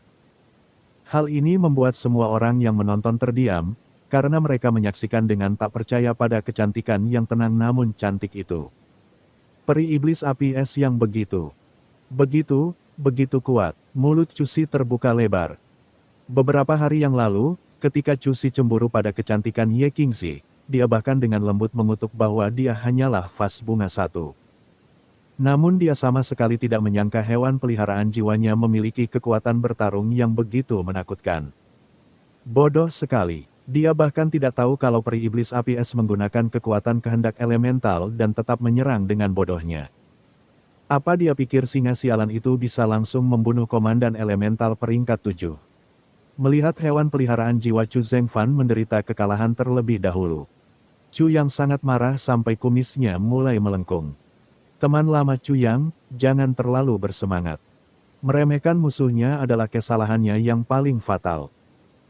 Hal ini membuat semua orang yang menonton terdiam, karena mereka menyaksikan dengan tak percaya pada kecantikan yang tenang namun cantik itu. Peri iblis api es yang begitu kuat, mulut Cusi terbuka lebar. Beberapa hari yang lalu, ketika Cusi cemburu pada kecantikan Ye Qingzi, dia bahkan dengan lembut mengutuk bahwa dia hanyalah vas bunga satu. Namun dia sama sekali tidak menyangka hewan peliharaan jiwanya memiliki kekuatan bertarung yang begitu menakutkan. Bodoh sekali. Dia bahkan tidak tahu kalau peri iblis api es menggunakan kekuatan kehendak elemental dan tetap menyerang dengan bodohnya. Apa dia pikir singa sialan itu bisa langsung membunuh komandan elemental peringkat 7? Melihat hewan peliharaan jiwa Chu Zhengfan menderita kekalahan terlebih dahulu. Chu Yang sangat marah sampai kumisnya mulai melengkung. Teman lama Chu Yang, jangan terlalu bersemangat. Meremehkan musuhnya adalah kesalahannya yang paling fatal.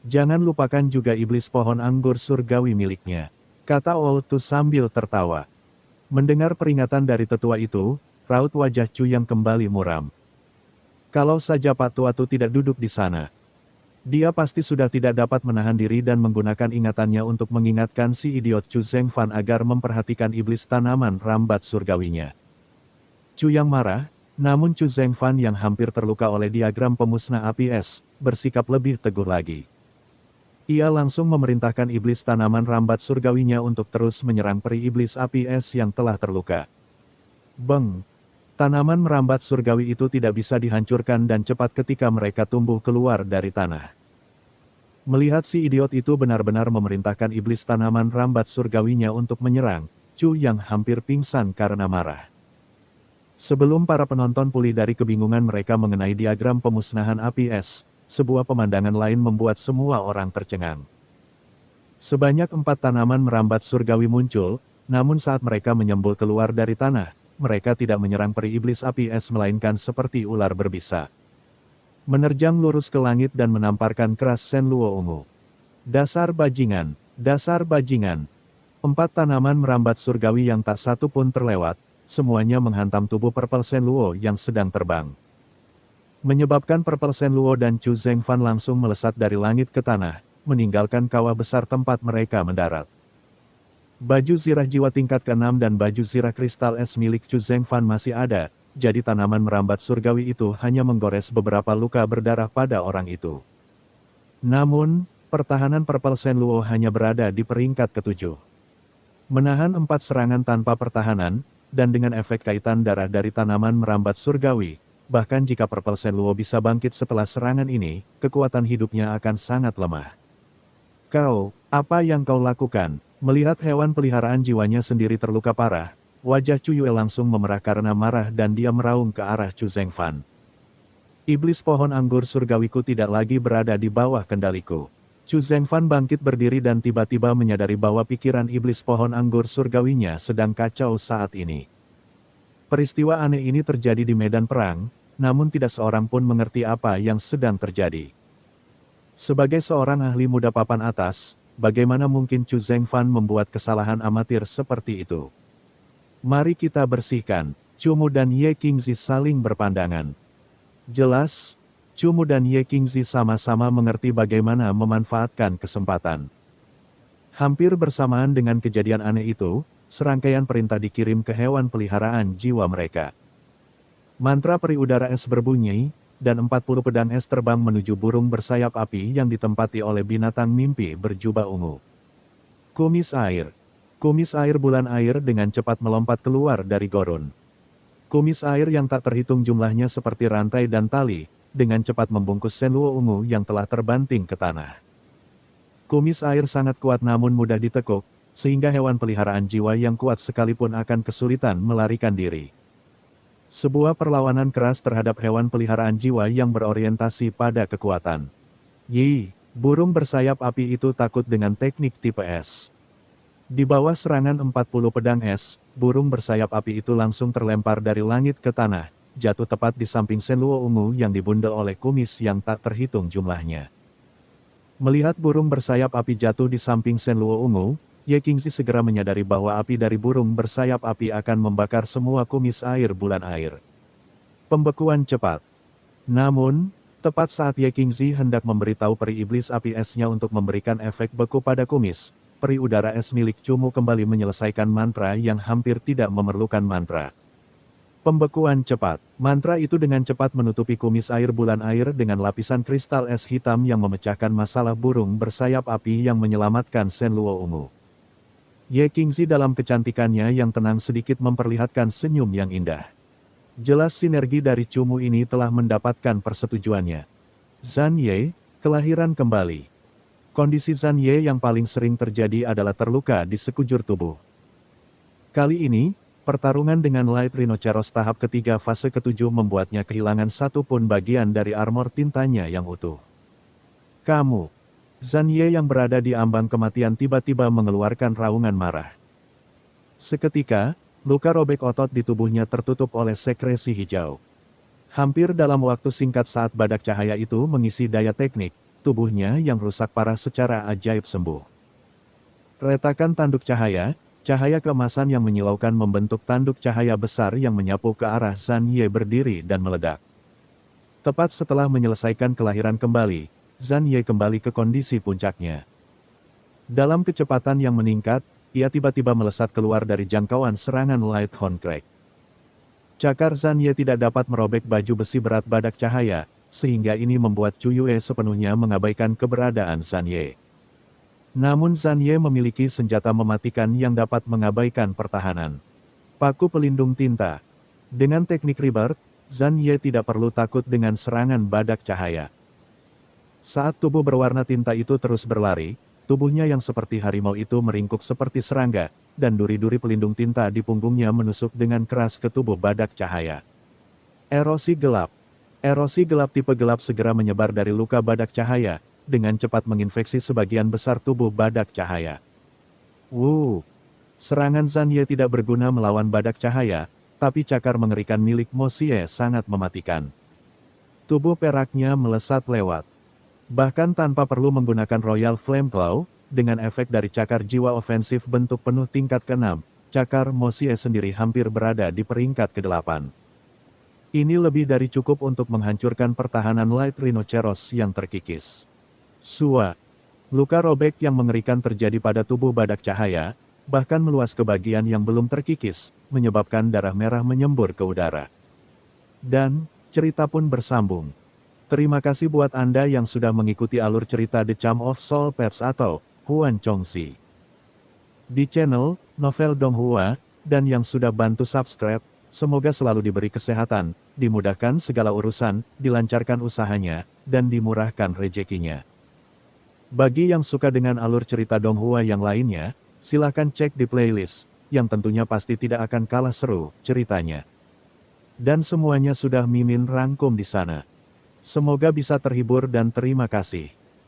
Jangan lupakan juga iblis pohon anggur surgawi miliknya, kata Oltu sambil tertawa. Mendengar peringatan dari tetua itu, raut wajah Chu Yang kembali muram. Kalau saja Pak Tuatu tidak duduk di sana. Dia pasti sudah tidak dapat menahan diri dan menggunakan ingatannya untuk mengingatkan si idiot Chu Zhengfan agar memperhatikan iblis tanaman rambat surgawinya. Chu Yang marah, namun Chu Zhengfan yang hampir terluka oleh diagram pemusnah api es, bersikap lebih teguh lagi. Ia langsung memerintahkan iblis tanaman rambat surgawinya untuk terus menyerang peri iblis api es yang telah terluka. Beng! Tanaman merambat surgawi itu tidak bisa dihancurkan dan cepat ketika mereka tumbuh keluar dari tanah. Melihat si idiot itu benar-benar memerintahkan iblis tanaman rambat surgawinya untuk menyerang, Chu Yang hampir pingsan karena marah. Sebelum para penonton pulih dari kebingungan mereka mengenai diagram pemusnahan api es, sebuah pemandangan lain membuat semua orang tercengang. Sebanyak 4 tanaman merambat surgawi muncul, namun saat mereka menyembul keluar dari tanah, mereka tidak menyerang peri iblis api es melainkan seperti ular berbisa. Menerjang lurus ke langit dan menamparkan keras Shen Luo ungu. Dasar bajingan, dasar bajingan. 4 tanaman merambat surgawi yang tak satu pun terlewat, semuanya menghantam tubuh Purple Shen Luo yang sedang terbang. Menyebabkan Purple Shen Luo dan Chu Zhengfan langsung melesat dari langit ke tanah, meninggalkan kawah besar tempat mereka mendarat. Baju zirah jiwa tingkat ke-6 dan baju zirah kristal es milik Chu Zhengfan masih ada, jadi tanaman merambat surgawi itu hanya menggores beberapa luka berdarah pada orang itu. Namun, pertahanan Purple Shen Luo hanya berada di peringkat ke-7. Menahan 4 serangan tanpa pertahanan, dan dengan efek kaitan darah dari tanaman merambat surgawi, bahkan jika Purple Shen Luo bisa bangkit setelah serangan ini, kekuatan hidupnya akan sangat lemah. Kau, apa yang kau lakukan? Melihat hewan peliharaan jiwanya sendiri terluka parah, wajah Chu Yue langsung memerah karena marah dan dia meraung ke arah Chu Zhengfan. Iblis pohon anggur surgawiku tidak lagi berada di bawah kendaliku. Chu Zhengfan bangkit berdiri dan tiba-tiba menyadari bahwa pikiran iblis pohon anggur surgawinya sedang kacau saat ini. Peristiwa aneh ini terjadi di medan perang, namun tidak seorang pun mengerti apa yang sedang terjadi. Sebagai seorang ahli muda papan atas, bagaimana mungkin Chu Zhengfan membuat kesalahan amatir seperti itu? Mari kita bersihkan. Chu Mu dan Ye Qingzi saling berpandangan. Jelas, Chu Mu dan Ye Qingzi sama-sama mengerti bagaimana memanfaatkan kesempatan. Hampir bersamaan dengan kejadian aneh itu, serangkaian perintah dikirim ke hewan peliharaan jiwa mereka. Mantra peri udara es berbunyi, dan 40 pedang es terbang menuju burung bersayap api yang ditempati oleh binatang mimpi berjubah ungu. Kumis air. Kumis air bulan air dengan cepat melompat keluar dari gurun. Kumis air yang tak terhitung jumlahnya seperti rantai dan tali, dengan cepat membungkus Shen Luo ungu yang telah terbanting ke tanah. Kumis air sangat kuat namun mudah ditekuk, sehingga hewan peliharaan jiwa yang kuat sekalipun akan kesulitan melarikan diri. Sebuah perlawanan keras terhadap hewan peliharaan jiwa yang berorientasi pada kekuatan. Yi, burung bersayap api itu takut dengan teknik tipe S. Di bawah serangan 40 pedang es, burung bersayap api itu langsung terlempar dari langit ke tanah, jatuh tepat di samping Shen Luo ungu yang dibundel oleh kumis yang tak terhitung jumlahnya. Melihat burung bersayap api jatuh di samping Shen Luo ungu, Ye Qingzi segera menyadari bahwa api dari burung bersayap api akan membakar semua kumis air bulan air. Pembekuan cepat. Namun, tepat saat Ye Qingzi hendak memberitahu peri iblis api esnya untuk memberikan efek beku pada kumis, peri udara es milik Chu Mu kembali menyelesaikan mantra yang hampir tidak memerlukan mantra. Pembekuan cepat. Mantra itu dengan cepat menutupi kumis air bulan air dengan lapisan kristal es hitam yang memecahkan masalah burung bersayap api yang menyelamatkan Shen Luo ungu. Ye Qingzi dalam kecantikannya yang tenang sedikit memperlihatkan senyum yang indah. Jelas sinergi dari Chu Mu ini telah mendapatkan persetujuannya. Zhan Ye, kelahiran kembali. Kondisi Zhan Ye yang paling sering terjadi adalah terluka di sekujur tubuh. Kali ini, pertarungan dengan Light Rhinoceros tahap ketiga fase ketujuh membuatnya kehilangan satu pun bagian dari armor tintanya yang utuh. Kamu. Zhan Ye yang berada di ambang kematian tiba-tiba mengeluarkan raungan marah. Seketika, luka robek otot di tubuhnya tertutup oleh sekresi hijau. Hampir dalam waktu singkat saat badak cahaya itu mengisi daya teknik, tubuhnya yang rusak parah secara ajaib sembuh. Retakan tanduk cahaya, cahaya keemasan yang menyilaukan membentuk tanduk cahaya besar yang menyapu ke arah Zhan Ye berdiri dan meledak. Tepat setelah menyelesaikan kelahiran kembali, Zhan Ye kembali ke kondisi puncaknya. Dalam kecepatan yang meningkat, ia tiba-tiba melesat keluar dari jangkauan serangan Light Horn Crack. Cakar Zhan Ye tidak dapat merobek baju besi berat badak cahaya, sehingga ini membuat Chu Yue sepenuhnya mengabaikan keberadaan Zhan Ye. Namun Zhan Ye memiliki senjata mematikan yang dapat mengabaikan pertahanan. Paku pelindung tinta. Dengan teknik Rebirth, Zhan Ye tidak perlu takut dengan serangan badak cahaya. Saat tubuh berwarna tinta itu terus berlari, tubuhnya yang seperti harimau itu meringkuk seperti serangga, dan duri-duri pelindung tinta di punggungnya menusuk dengan keras ke tubuh badak cahaya. Erosi gelap. Erosi gelap tipe gelap segera menyebar dari luka badak cahaya, dengan cepat menginfeksi sebagian besar tubuh badak cahaya. Serangan Zhan Ye tidak berguna melawan badak cahaya, tapi cakar mengerikan milik Mo Xie sangat mematikan. Tubuh peraknya melesat lewat. Bahkan tanpa perlu menggunakan Royal Flame Claw, dengan efek dari cakar jiwa ofensif bentuk penuh tingkat ke-6, cakar Mo Xie sendiri hampir berada di peringkat ke-8. Ini lebih dari cukup untuk menghancurkan pertahanan Light Rhinoceros yang terkikis. Sua. Luka robek yang mengerikan terjadi pada tubuh badak cahaya, bahkan meluas ke bagian yang belum terkikis, menyebabkan darah merah menyembur ke udara. Dan, cerita pun bersambung. Terima kasih buat Anda yang sudah mengikuti alur cerita The Charm of Soul Pets atau Huan Chongxi di channel Novel Donghua, dan yang sudah bantu subscribe. Semoga selalu diberi kesehatan, dimudahkan segala urusan, dilancarkan usahanya, dan dimurahkan rezekinya. Bagi yang suka dengan alur cerita Donghua yang lainnya, silakan cek di playlist, yang tentunya pasti tidak akan kalah seru ceritanya. Dan semuanya sudah Mimin rangkum di sana. Semoga bisa terhibur dan terima kasih.